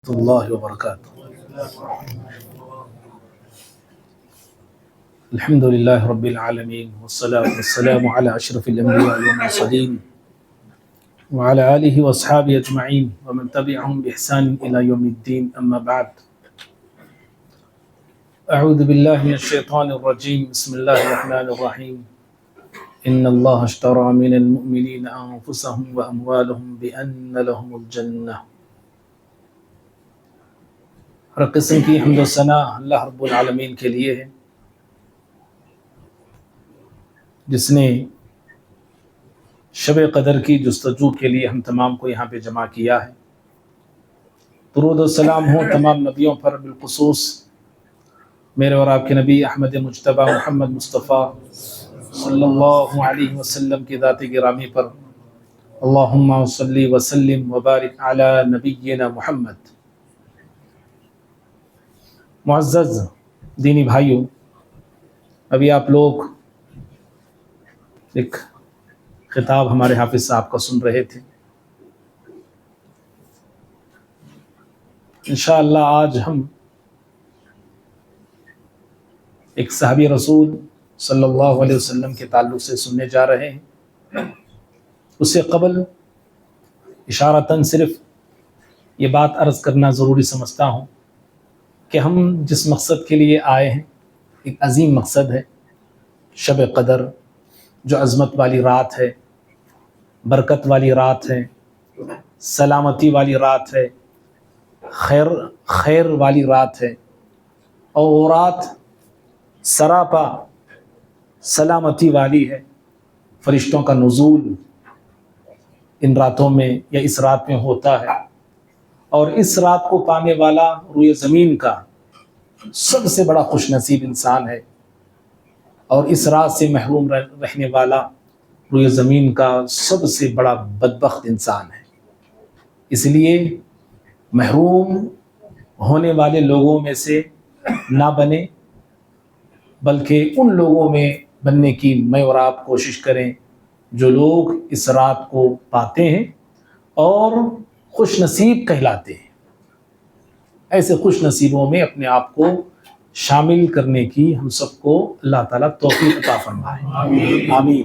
الله وبركاته. الحمد لله رب العالمين والصلاة والسلام على أشرف الأنبياء والمرسلين وعلى آله وأصحابه أجمعين ومن تبعهم بإحسان إلى يوم الدين. أما بعد، أعوذ بالله من الشيطان الرجيم. بسم الله الرحمن الرحيم. إن الله اشترى من المؤمنين أنفسهم وأموالهم بأن لهم الجنة. ہر قسم کی حمد و ثنا اللہ رب العالمین کے لیے ہے، جس نے شب قدر کی جستجو کے لیے ہم تمام کو یہاں پہ جمع کیا ہے۔ درود و سلام ہو تمام نبیوں پر، بالخصوص میرے اور آپ کے نبی احمد مجتبی محمد مصطفیٰ صلی اللہ علیہ وسلم کی ذات گرامی پر۔ اللہم صلی وسلم وبارک علی نبینا محمد۔ معزز دینی بھائیوں، ابھی آپ لوگ ایک خطاب ہمارے حافظ صاحب کا سن رہے تھے۔ انشاءاللہ آج ہم ایک صحابی رسول صلی اللہ علیہ وسلم کے تعلق سے سننے جا رہے ہیں۔ اس سے قبل اشارتاً صرف یہ بات عرض کرنا ضروری سمجھتا ہوں کہ ہم جس مقصد کے لیے آئے ہیں، ایک عظیم مقصد ہے، شب قدر، جو عظمت والی رات ہے، برکت والی رات ہے، سلامتی والی رات ہے، خیر والی رات ہے، اور وہ رات سراپا سلامتی والی ہے۔ فرشتوں کا نزول ان راتوں میں یا اس رات میں ہوتا ہے، اور اس رات کو پانے والا روئے زمین کا سب سے بڑا خوش نصیب انسان ہے، اور اس رات سے محروم رہنے والا روئے زمین کا سب سے بڑا بدبخت انسان ہے۔ اس لیے محروم ہونے والے لوگوں میں سے نہ بنے، بلکہ ان لوگوں میں بننے کی میں اور آپ کوشش کریں جو لوگ اس رات کو پاتے ہیں اور خوش نصیب کہلاتے ہیں۔ ایسے خوش نصیبوں میں اپنے آپ کو شامل کرنے کی ہم سب کو اللہ تعالیٰ توفیق عطا فرمائے، آمین۔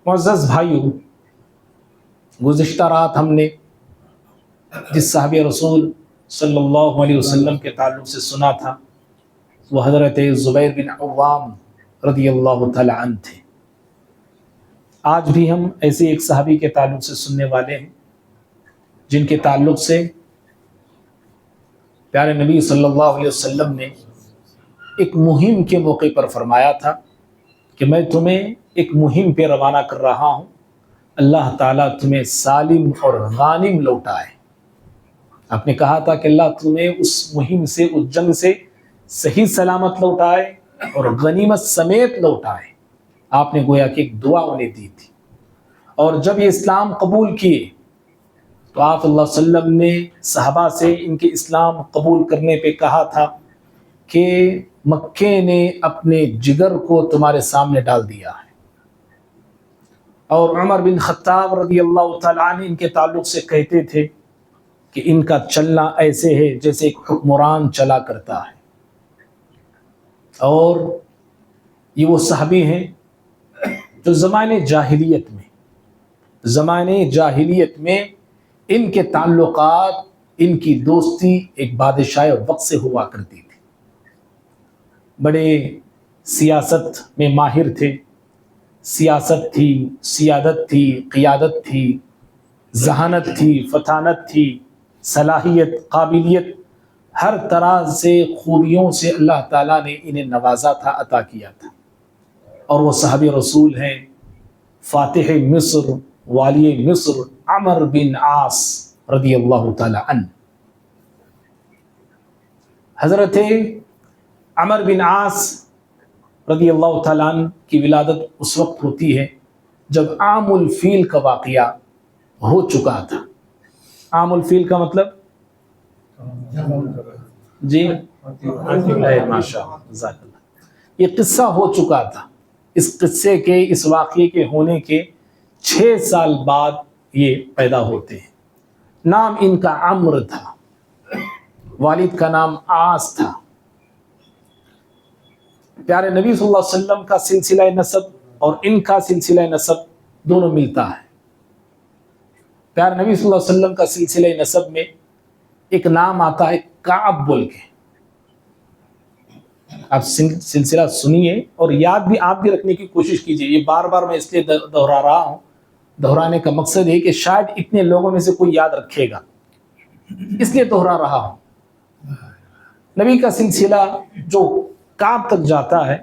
معزز بھائیو، گزشتہ رات ہم نے جس صحابی رسول صلی اللہ علیہ وسلم کے تعلق سے سنا تھا، وہ حضرت زبیر بن عوام رضی اللہ تعالی عنہ تھے۔ آج بھی ہم ایسے ایک صحابی کے تعلق سے سننے والے ہیں جن کے تعلق سے پیارے نبی صلی اللہ علیہ وسلم نے ایک مہم کے موقع پر فرمایا تھا کہ میں تمہیں ایک مہم پہ روانہ کر رہا ہوں، اللہ تعالیٰ تمہیں سالم اور غانم لوٹائے۔ آپ نے کہا تھا کہ اللہ تمہیں اس مہم سے، اس جنگ سے صحیح سلامت لوٹائے اور غنیمت سمیت لوٹائے۔ آپ نے گویا کہ ایک دعا انہیں دی تھی، اور جب یہ اسلام قبول کیے تو آپ صلی اللہ علیہ وسلم نے صحابہ سے ان کے اسلام قبول کرنے پہ کہا تھا کہ مکے نے اپنے جگر کو تمہارے سامنے ڈال دیا ہے۔ اور عمر بن خطاب رضی اللہ تعالیٰ عنہ ان کے تعلق سے کہتے تھے کہ ان کا چلنا ایسے ہے جیسے ایک حکمران چلا کرتا ہے۔ اور یہ وہ صحابی ہیں جو زمانے جاہلیت میں ان کے تعلقات، ان کی دوستی ایک بادشاہ وقت سے ہوا کرتی تھی۔ بڑے سیاست میں ماہر تھے، سیاست تھی، سیادت تھی، قیادت تھی، ذہانت تھی، فطانت تھی، صلاحیت، قابلیت، ہر طرح سے خوبیوں سے اللہ تعالیٰ نے انہیں نوازا تھا، عطا کیا تھا۔ اور وہ صحابی رسول ہیں فاتح مصر، والی مصر، عمر بن عاص رضی اللہ تعالی عنہ۔ حضرت عمر بن عاص رضی اللہ تعالی عنہ کی ولادت اس وقت ہوتی ہے جب عام الفیل کا واقعہ ہو چکا تھا۔ عام الفیل کا مطلب جی ماشاء اللہ، یہ قصہ ہو چکا تھا۔ اس قصے کے، اس واقعے کے ہونے کے 6 سال بعد یہ پیدا ہوتے ہیں. نام ان کا عمرو تھا, والد کا نام عاص تھا. پیارے نبی صلی اللہ علیہ وسلم کا سلسلہ نسب اور ان کا سلسلہ نسب دونوں ملتا ہے. پیارے نبی صلی اللہ علیہ وسلم کا سلسلہ نسب میں ایک نام آتا ہے کعب بول کے. آپ سلسلہ سنیے اور یاد بھی آپ بھی رکھنے کی کوشش کیجیے. یہ بار بار میں اس لیے دہرا رہا ہوں, دہرانے کا مقصد ہے کہ شاید اتنے لوگوں میں سے کوئی یاد رکھے گا, اس لیے دہرا رہا ہوں. نبی کا سلسلہ جو کعب تک جاتا ہے,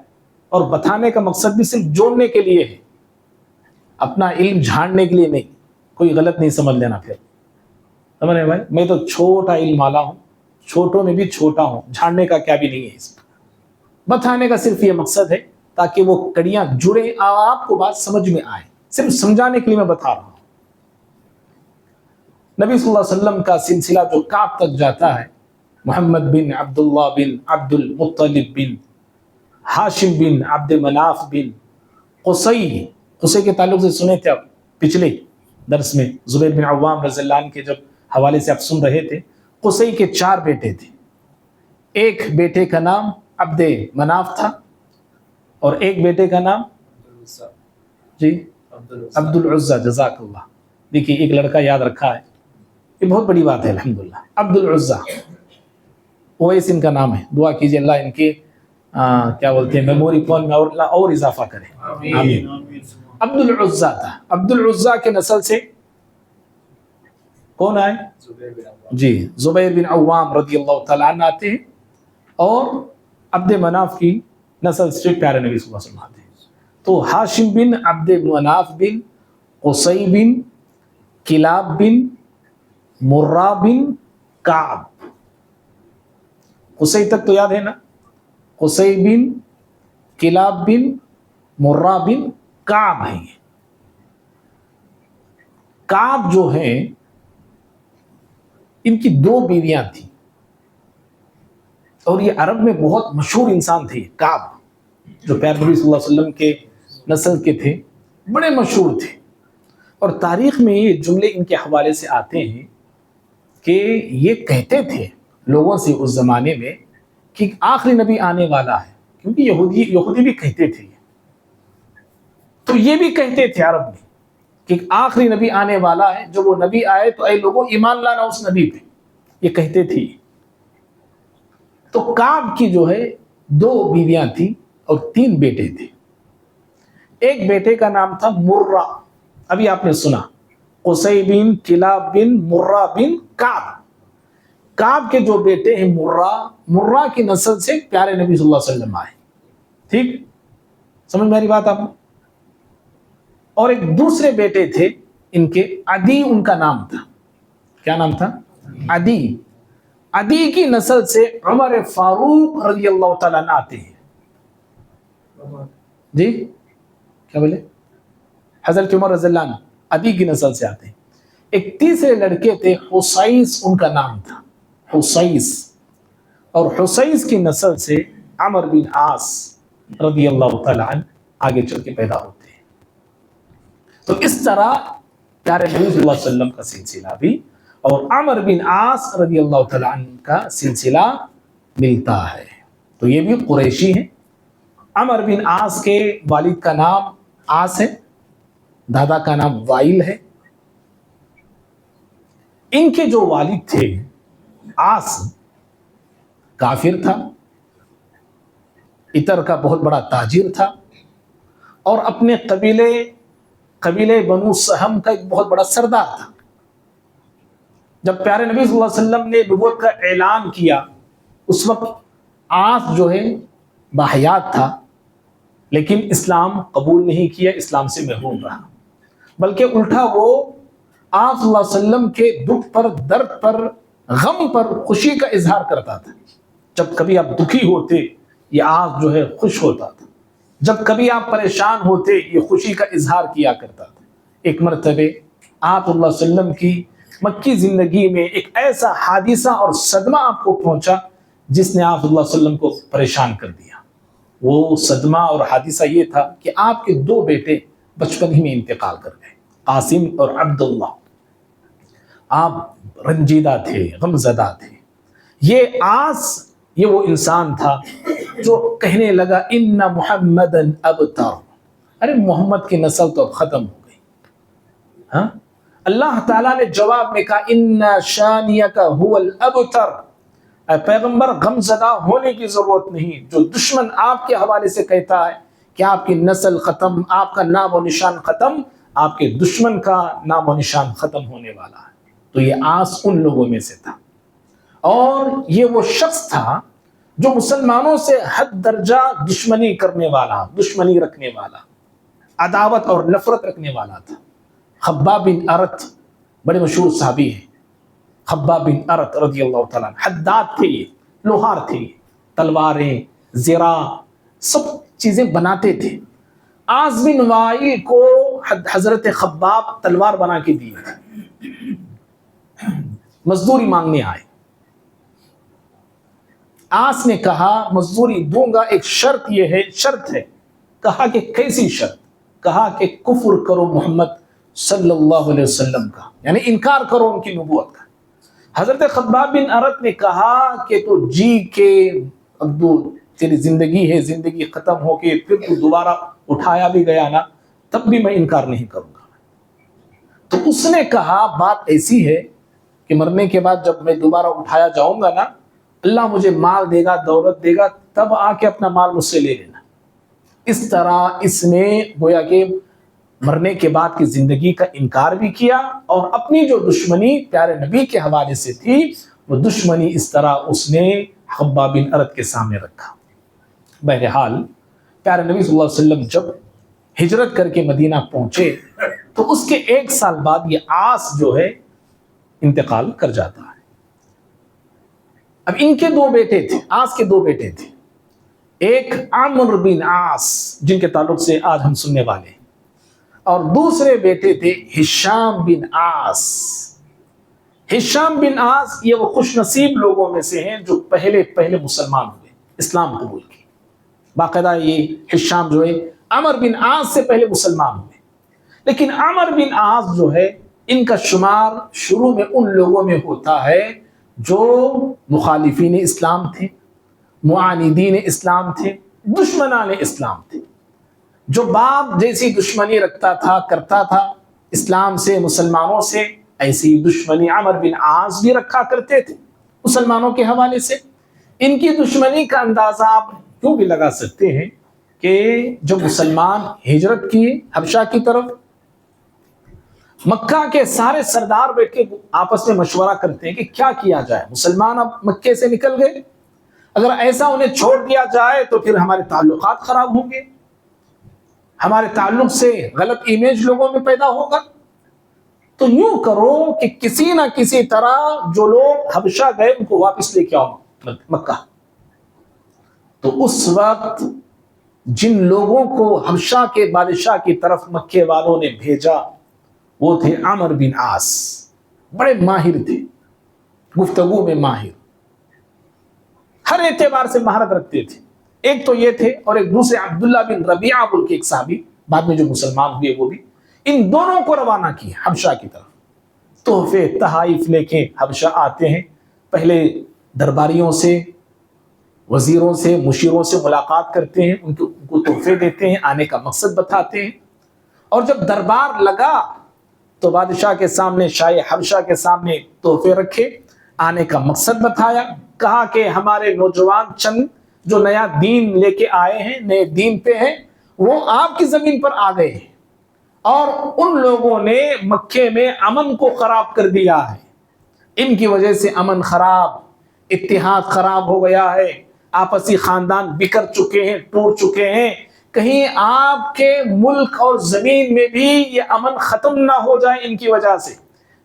اور بتانے کا مقصد بھی صرف جوڑنے کے لیے ہے, اپنا علم جھاڑنے کے لیے نہیں. کوئی غلط نہیں سمجھ لینا پھر, سمجھ رہے بھائی, میں تو چھوٹا علم والا ہوں, چھوٹوں میں بھی چھوٹا ہوں, جھاڑنے کا کیا بھی نہیں ہے اس میں. بتانے کا صرف یہ مقصد ہے تاکہ وہ کڑیاں جڑے, آپ کو بات سمجھ میں آئے, صرف سمجھانے کے لیے میں بتا رہا ہوں. نبی صلی اللہ علیہ وسلم کا سلسلہ جو کعب تک جاتا ہے, محمد بن عبداللہ بن عبد المطلب بن ہاشم بن عبد مناف بن قصی. قصی کے تعلق سے سنے تھے آپ پچھلے درس میں, زبیر بن عوام رضی اللہ عنہ کے جب حوالے سے آپ سن رہے تھے. قصی کے 4 بیٹے تھے. ایک بیٹے کا نام عبد مناف تھا, اور ایک بیٹے کا نام جی عبد العزہ. جزاک اللہ. دیکھیے ایک لڑکا یاد رکھا ہے, یہ بہت بڑی بات ہے الحمدللہ. عبد العزہ اویس ان کا نام ہے. دعا کیجیے اللہ ان کے کیا بولتے ہیں میموری پون میں اور اضافہ کرے. آمین. عبد العزہ تھا. عبد العزہ کے نسل سے کون آئے؟ جی زبیر بن عوام رضی اللہ تعالیٰ عنہ آتے ہیں, اور عبد مناف کی نسل سے پیارے نبی صلی اللہ علیہ وسلم آتے ہیں. تو ہاشم بن عبد مناف بن قصی بن کلاب بن مرہ بن کعب. قصی تک تو یاد ہے نا, قصی بن کلاب بن مرہ بن کعب ہیں. کعب جو ہیں ان کی 2 بیویاں تھیں, اور یہ عرب میں بہت مشہور انسان تھے. کعب جو پیارے نبی صلی اللہ علیہ وسلم کے نسل کے تھے, بڑے مشہور تھے. اور تاریخ میں یہ جملے ان کے حوالے سے آتے ہیں کہ یہ کہتے تھے لوگوں سے اس زمانے میں کہ آخری نبی آنے والا ہے, کیونکہ یہودی بھی کہتے تھے. تو یہ بھی کہتے تھے عرب میں کہ آخری نبی آنے والا ہے, جب وہ نبی آئے تو اے لوگوں ایمان لانا اس نبی پہ, یہ کہتے تھے. تو کعب کی جو ہے 2 بیویاں تھیں اور 3 بیٹے تھے. ایک بیٹے کا نام تھا مرہ, ابھی آپ نے سنا, قصی بن کلاب بن مرہ بن کعب. کعب کے جو بیٹے ہیں مرہ کی نسل سے پیارے نبی صلی اللہ علیہ وسلم آئے. ٹھیک سمجھ میری بات آپ. اور ایک دوسرے بیٹے تھے ان کے, عدی ان کا نام تھا. کیا نام تھا؟ عدی. عدی کی نسل سے عمر فاروق رضی اللہ تعالیٰ عنہ آتے ہیں. جی کیا بولے؟ حضرت عمر رضی اللہ عنہ عدی کی نسل سے آتے ہیں. ایک تیسرے لڑکے تھے حسیس ان کا نام تھا, حسیس. اور حسیس کی نسل سے عمر بن عاص رضی اللہ تعالیٰ عنہ آگے چل کے پیدا ہوتے ہیں. تو اس طرح پیارے نبی صلی اللہ علیہ وسلم کا سلسلہ بھی اور عمر بن عاص رضی اللہ تعالیٰ عنہ کا سلسلہ ملتا ہے. تو یہ بھی قریشی ہیں. عمر بن عاص کے والد کا نام عاص ہے, دادا کا نام وائل ہے. ان کے جو والد تھے عاص کافر تھا, عطر کا بہت بڑا تاجر تھا, اور اپنے قبیلے بنو سہم کا ایک بہت بڑا سردار تھا. جب پیارے نبی صلی اللہ علیہ وسلم نے نبوت کا اعلان کیا, اس وقت عاص جو ہے باحیات تھا, لیکن اسلام قبول نہیں کیا, اسلام سے محروم رہا. بلکہ الٹا وہ آپ صلی اللہ علیہ وسلم کے دکھ پر, درد پر, غم پر خوشی کا اظہار کرتا تھا. جب کبھی آپ دکھی ہوتے یہ آپ جو ہے خوش ہوتا تھا, جب کبھی آپ پریشان ہوتے یہ خوشی کا اظہار کیا کرتا تھا. ایک مرتبہ آپ صلی اللہ علیہ وسلم کی مکی زندگی میں ایک ایسا حادثہ اور صدمہ آپ کو پہنچا جس نے آپ صلی اللہ علیہ وسلم کو پریشان کر دیا. وہ صدمہ اور حادثہ یہ تھا کہ آپ کے 2 بیٹے بچپن ہی میں انتقال کر گئے. قاسم اور عبداللہ، آپ رنجیدہ تھے، غمزدہ تھے۔ یہ آس، یہ وہ انسان تھا جو کہنے لگا ان محمدن ابتر، ارے محمد کی نسل تو اب ختم ہو گئی۔ ہاں، اللہ تعالیٰ نے جواب میں کہا ان شانیک هو الابتر، اے پیغمبر غمزدہ ہونے کی ضرورت نہیں، جو دشمن آپ کے حوالے سے کہتا ہے کہ آپ کی نسل ختم، آپ کا نام و نشان ختم، آپ کے دشمن کا نام و نشان ختم ہونے والا ہے۔ تو یہ آس ان لوگوں میں سے تھا، اور یہ وہ شخص تھا جو مسلمانوں سے حد درجہ دشمنی کرنے والا، دشمنی رکھنے والا، عداوت اور نفرت رکھنے والا تھا۔ خباب بن ارت بڑے مشہور صحابی ہیں، خباب بن ارت رضی اللہ تعالیٰ عنہ، حداد تھے، یہ لوہار تھے، تلواریں، زرا، سب چیزیں بناتے تھے۔ عاص بن وائل کو حضرت خباب تلوار بنا کے دی، مزدوری مانگنے آئے۔ عاص نے کہا مزدوری دوں گا، ایک شرط یہ ہے، شرط ہے۔ کہا کہ کیسی شرط؟ کہا کہ کفر کرو محمد صلی اللہ علیہ وسلم کا، یعنی انکار کرو ان کی نبوت کا۔ حضرت خباب بن ارت نے کہا کہ تو جی کے ابدو تیری زندگی ہے، زندگی ختم ہو کے پھر تو دوبارہ اٹھایا بھی گیا نا، تب بھی میں انکار نہیں کروں گا۔ تو اس نے کہا بات ایسی ہے کہ مرنے کے بعد جب میں دوبارہ اٹھایا جاؤں گا نا، اللہ مجھے مال دے گا، دولت دے گا، تب آ کے اپنا مال مجھ سے لے لینا۔ اس طرح اس نے گویا کہ مرنے کے بعد کی زندگی کا انکار بھی کیا، اور اپنی جو دشمنی پیارے نبی کے حوالے سے تھی، وہ دشمنی اس طرح اس نے خباب بن ارت کے سامنے رکھا۔ بہرحال پیارے نبی صلی اللہ علیہ وسلم جب ہجرت کر کے مدینہ پہنچے تو اس کے 1 سال بعد یہ عاص جو ہے انتقال کر جاتا ہے۔ اب ان کے 2 بیٹے تھے، عاص کے 2 بیٹے تھے، ایک عمرو بن عاص جن کے تعلق سے آج ہم سننے والے ہیں، اور دوسرے بیٹے تھے ہشام بن عاص۔ ہشام بن عاص یہ وہ خوش نصیب لوگوں میں سے ہیں جو پہلے مسلمان ہوئے، اسلام قبول کی۔ باقاعدہ یہ ہشام جو ہے عمرو بن عاص سے پہلے مسلمان ہوئے، لیکن عمرو بن عاص جو ہے ان کا شمار شروع میں ان لوگوں میں ہوتا ہے جو مخالفین اسلام تھے، معاندین اسلام تھے، دشمنان اسلام تھے۔ جو باپ جیسی دشمنی رکھتا تھا، کرتا تھا اسلام سے، مسلمانوں سے، ایسی دشمنی عمرو بن عاص بھی رکھا کرتے تھے مسلمانوں کے حوالے سے۔ ان کی دشمنی کا اندازہ آپ کیوں بھی لگا سکتے ہیں کہ جب مسلمان ہجرت کیے حبشہ کی طرف، مکہ کے سارے سردار بیٹھ کے آپس میں مشورہ کرتے ہیں کہ کیا کیا جائے۔ مسلمان اب مکے سے نکل گئے، اگر ایسا انہیں چھوڑ دیا جائے تو پھر ہمارے تعلقات خراب ہوں گے، ہمارے تعلق سے غلط امیج لوگوں میں پیدا ہوگا۔ تو یوں کرو کہ کسی نہ کسی طرح جو لوگ حبشہ گئے ان کو واپس لے کے آؤ مکہ۔ تو اس وقت جن لوگوں کو حبشہ کے بادشاہ کی طرف مکے والوں نے بھیجا وہ تھے عمرو بن عاص، بڑے ماہر تھے، گفتگو میں ماہر، ہر اعتبار سے مہارت رکھتے تھے۔ ایک تو یہ تھے، اور ایک دوسرے عبداللہ بن ربیعہ بول کے ایک صحابی بعد میں جو مسلمان ہوئے وہ بھی، ان دونوں کو روانہ کیا حبشہ کی طرف۔ تحفے تحائف لے کے حبشہ آتے ہیں، پہلے درباریوں سے، وزیروں سے، مشیروں سے ملاقات کرتے ہیں، ان کو تحفے دیتے ہیں، آنے کا مقصد بتاتے ہیں، اور جب دربار لگا تو بادشاہ کے سامنے، شاہ حبشہ کے سامنے تحفے رکھے، آنے کا مقصد بتایا، کہا کہ ہمارے نوجوان چند جو نیا دین لے کے آئے ہیں، نئے دین پہ ہیں، وہ آپ کی زمین پر آ گئے ہیں، اور ان لوگوں نے مکے میں امن کو خراب کر دیا ہے، ان کی وجہ سے امن خراب، اتحاد خراب ہو گیا ہے، آپسی خاندان بکھر چکے ہیں، ٹوٹ چکے ہیں، کہیں آپ کے ملک اور زمین میں بھی یہ امن ختم نہ ہو جائے ان کی وجہ سے،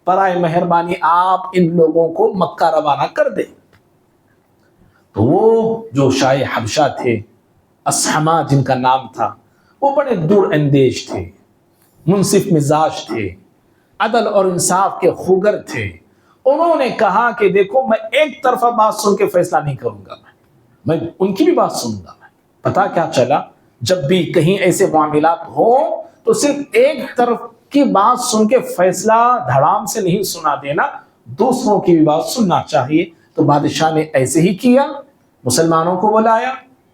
برائے مہربانی آپ ان لوگوں کو مکہ روانہ کر دیں۔ تو وہ جو شاہ حبشہ تھے، اصحما جن کا نام تھا، وہ بڑے دور اندیش تھے، منصف مزاج تھے، عدل اور انصاف کے خوگر تھے۔ انہوں نے کہا کہ دیکھو میں ایک طرفہ بات سن کے فیصلہ نہیں کروں گا، میں ان کی بھی بات سنوں گا۔ پتا کیا چلا، جب بھی کہیں ایسے معاملات ہوں تو صرف ایک طرف کی بات سن کے فیصلہ دھڑام سے نہیں سنا دینا، دوسروں کی بھی بات سننا چاہیے۔ تو بادشاہ نے ایسے ہی کیا، مسلمانوں کو بلایا،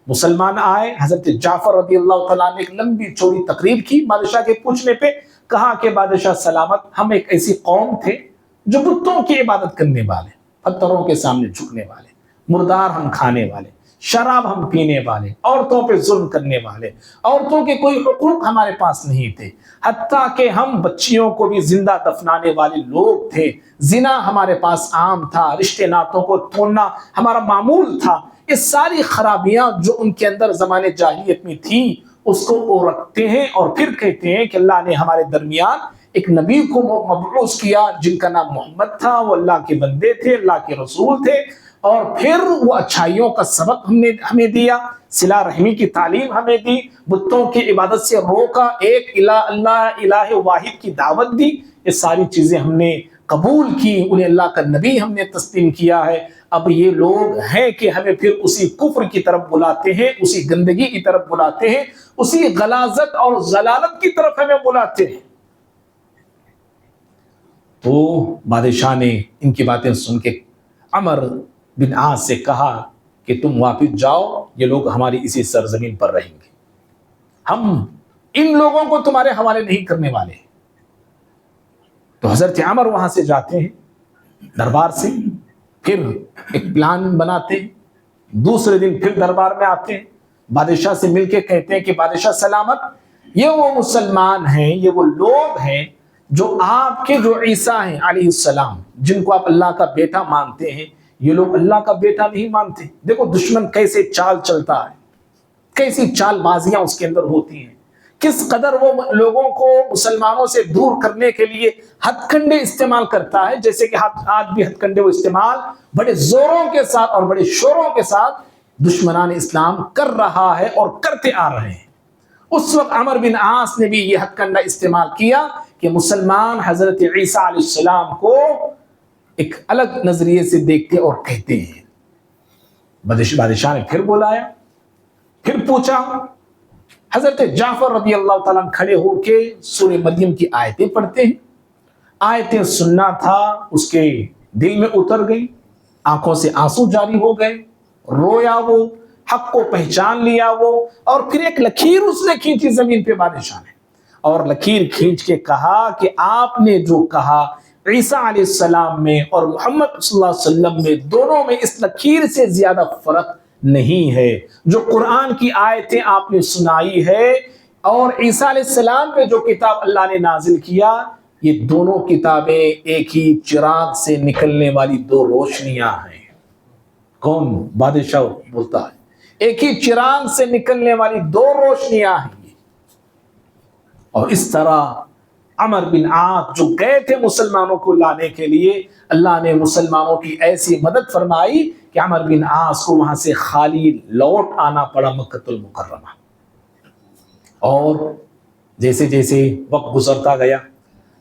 مسلمان آئے، حضرت جعفر رضی اللہ تعالیٰ نے ایک لمبی چوڑی تقریر کی بادشاہ کے پوچھنے پہ، کہا کہ بادشاہ سلامت، ہم ایک ایسی قوم تھے جو بتوں کی عبادت کرنے والے، پتھروں کے سامنے جھکنے والے، مردار ہم کھانے والے، شراب ہم پینے والے، عورتوں پہ ظلم کرنے والے، عورتوں کے کوئی حقوق ہمارے پاس نہیں تھے، حتیٰ کہ ہم بچیوں کو بھی زندہ دفنانے والے لوگ تھے، زنا ہمارے پاس عام تھا، رشتے ناتوں کو توڑنا ہمارا معمول تھا۔ یہ ساری خرابیاں جو ان کے اندر زمانے جاہلیت میں تھی، اس کو وہ رکھتے ہیں اور پھر کہتے ہیں کہ اللہ نے ہمارے درمیان ایک نبی کو مبعوث کیا جن کا نام محمد تھا، وہ اللہ کے بندے تھے، اللہ کے رسول تھے، اور پھر وہ اچھائیوں کا سبق ہمیں دیا، صلہ رحمی کی تعلیم ہمیں دی، بتوں کی عبادت سے روکا، ایک اللہ الہ واحد کی دعوت دی۔ یہ ساری چیزیں ہم نے قبول کی، انہیں اللہ کا نبی ہم نے تسلیم کیا ہے۔ اب یہ لوگ ہیں کہ ہمیں پھر اسی کفر کی طرف بلاتے ہیں، اسی گندگی کی طرف بلاتے ہیں، اسی غلاظت اور ضلالت کی طرف ہمیں بلاتے ہیں۔ تو بادشاہ نے ان کی باتیں سن کے عمر بن عاص سے کہا کہ تم واپس جاؤ، یہ لوگ ہماری اسی سرزمین پر رہیں گے، ہم ان لوگوں کو تمہارے حوالے نہیں کرنے والے۔ تو حضرت عمر وہاں سے جاتے ہیں دربار سے، پھر ایک پلان بناتے ہیں، دوسرے دن پھر دربار میں آتے ہیں، بادشاہ سے مل کے کہتے ہیں کہ بادشاہ سلامت، یہ وہ مسلمان ہیں، یہ وہ لوگ ہیں جو آپ کے جو عیسیٰ ہیں علیہ السلام، جن کو آپ اللہ کا بیٹا مانتے ہیں، یہ لوگ اللہ کا بیٹا نہیں مانتے۔ دیکھو دشمن کیسے چال چلتا ہے، کیسی چال بازیاں اس کے اندر ہوتی ہیں، کس قدر وہ لوگوں کو مسلمانوں سے دور کرنے کے لیے ہتھ کنڈے استعمال کرتا ہے، جیسے کہ آج بھی ہتھ کنڈے وہ استعمال بڑے زوروں کے ساتھ اور بڑے شوروں کے ساتھ دشمنان اسلام کر رہا ہے اور کرتے آ رہے ہیں۔ اس وقت عمر بن عاص نے بھی یہ ہتھ کنڈا استعمال کیا کہ مسلمان حضرت عیسیٰ علیہ السلام کو ایک الگ نظریے سے دیکھتے اور کہتے ہیں۔ بادشاہ نے پھر بلایا، پھر پوچھا، حضرت جعفر رضی اللہ تعالیٰ کھڑے ہو کے سورہ مریم کی آیتیں پڑھتے ہیں، آیتیں سننا تھا، اس کے دل میں اتر گئی، آنکھوں سے آنسو جاری ہو گئے، رویا وہ، حق کو پہچان لیا وہ، اور پھر ایک لکیر اس نے کھینچی زمین پہ بادشاہ نے، اور لکیر کھینچ کے کہا کہ آپ نے جو کہا عیسیٰ علیہ السلام میں اور محمد صلی اللہ علیہ وسلم میں، دونوں میں اس لکیر سے زیادہ فرق نہیں ہے۔ جو قرآن کی آیتیں آپ نے سنائی ہے اور عیسیٰ علیہ السلام پہ جو کتاب اللہ نے نازل کیا، یہ دونوں کتابیں ایک ہی چراغ سے نکلنے والی دو روشنیاں ہیں۔ کون؟ بادشاہ بولتا ہے ایک ہی چراغ سے نکلنے والی دو روشنیاں ہیں۔ اور اس طرح عمر بن عاص جو گئے تھے مسلمانوں کو لانے کے لیے، اللہ نے مسلمانوں کی ایسی مدد فرمائی کہ عمر بن عاص کو وہاں سے خالی لوٹ آنا پڑا مکہ المکرمہ۔ اور جیسے جیسے وقت گزرتا گیا،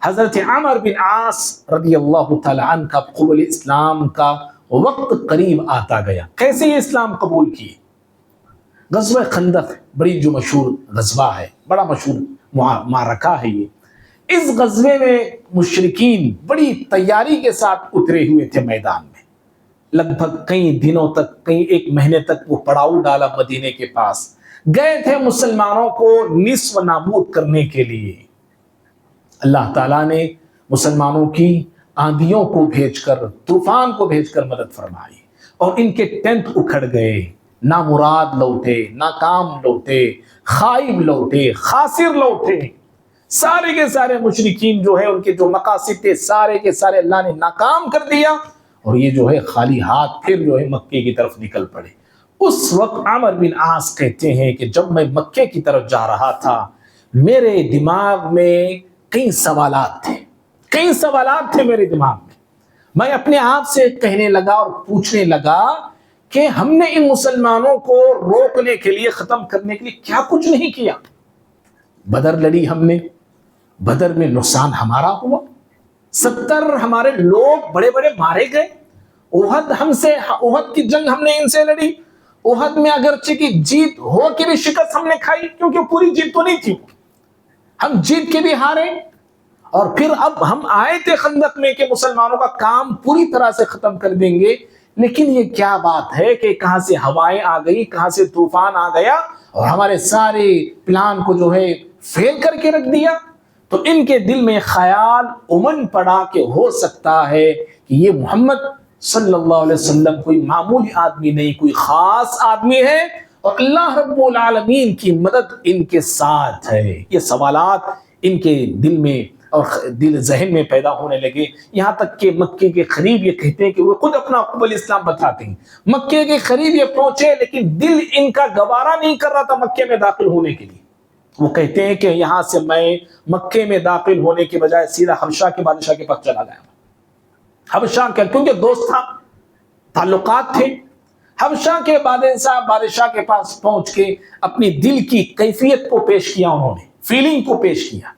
حضرت عمر بن عاص رضی اللہ تعالی عنہ کا قبول اسلام کا وقت قریب آتا گیا۔ کیسے یہ اسلام قبول کیے؟ غزوہ خندق بڑی جو مشہور غزوہ ہے، بڑا مشہور معرکہ ہے یہ۔ اس غزوے میں مشرکین بڑی تیاری کے ساتھ اترے ہوئے تھے میدان میں، لگ بھگ کئی دنوں تک، کئی ایک مہینے تک وہ پڑاؤ ڈالا مدینے کے پاس، گئے تھے مسلمانوں کو نصف نابود کرنے کے لیے۔ اللہ تعالیٰ نے مسلمانوں کی آندھیوں کو بھیج کر، طوفان کو بھیج کر مدد فرمائی، اور ان کے ٹینٹ اکھڑ گئے، نامراد لوٹے، ناکام لوٹے، خائب لوٹے، خاسر لوٹے۔ سارے کے سارے مشرکین جو ہے، ان کے جو مقاصد تھے سارے کے سارے اللہ نے ناکام کر دیا، اور یہ جو ہے خالی ہاتھ پھر جو ہے مکے کی طرف نکل پڑے۔ اس وقت عمر بن عاص کہتے ہیں کہ جب میں مکے کی طرف جا رہا تھا، میرے دماغ میں کئی سوالات تھے میرے دماغ میں۔ میں اپنے آپ سے کہنے لگا اور پوچھنے لگا کہ ہم نے ان مسلمانوں کو روکنے کے لیے، ختم کرنے کے لیے کیا کچھ نہیں کیا؟ بدر لڑی ہم نے، بدر میں نقصان ہمارا ہوا، 70 ہمارے لوگ بڑے بڑے مارے گئے۔ احد کی جنگ ہم نے ان سے لڑی، احد میں اگرچہ کی جیت ہو کے بھی شکست ہم نے کھائی، کیونکہ پوری جیت تو نہیں تھی، ہم جیت کے بھی ہارے، اور پھر اب ہم آئے تھے خندق میں کہ مسلمانوں کا کام پوری طرح سے ختم کر دیں گے، لیکن یہ کیا بات ہے کہ کہاں سے ہوائیں آ گئی، کہاں سے طوفان آ گیا اور ہمارے سارے پلان کو جو ہے فیل کر کے رکھ دیا۔ تو ان کے دل میں خیال امن پڑا کہ ہو سکتا ہے کہ یہ محمد صلی اللہ علیہ وسلم کوئی معمولی آدمی نہیں، کوئی خاص آدمی ہے، اور اللہ رب العالمین کی مدد ان کے ساتھ ہے۔ یہ سوالات ان کے دل میں اور دل ذہن میں پیدا ہونے لگے، یہاں تک کہ مکے کے قریب یہ کہتے ہیں کہ وہ خود اپنا قبول اسلام بتاتے ہیں، مکے کے قریب یہ پہنچے لیکن دل ان کا گوارا نہیں کر رہا تھا مکے میں داخل ہونے کے لیے۔ وہ کہتے ہیں کہ یہاں سے میں مکے میں داخل ہونے کے بجائے سیدھا حبشہ کے بادشاہ کے پاس چلا گیا۔ حبشہ کے، کیونکہ دوست تھا، تعلقات تھے، حبشہ کے بادشاہ کے پاس پہنچ کے اپنی دل کی کیفیت کو پیش کیا، انہوں نے فیلنگ کو پیش کیا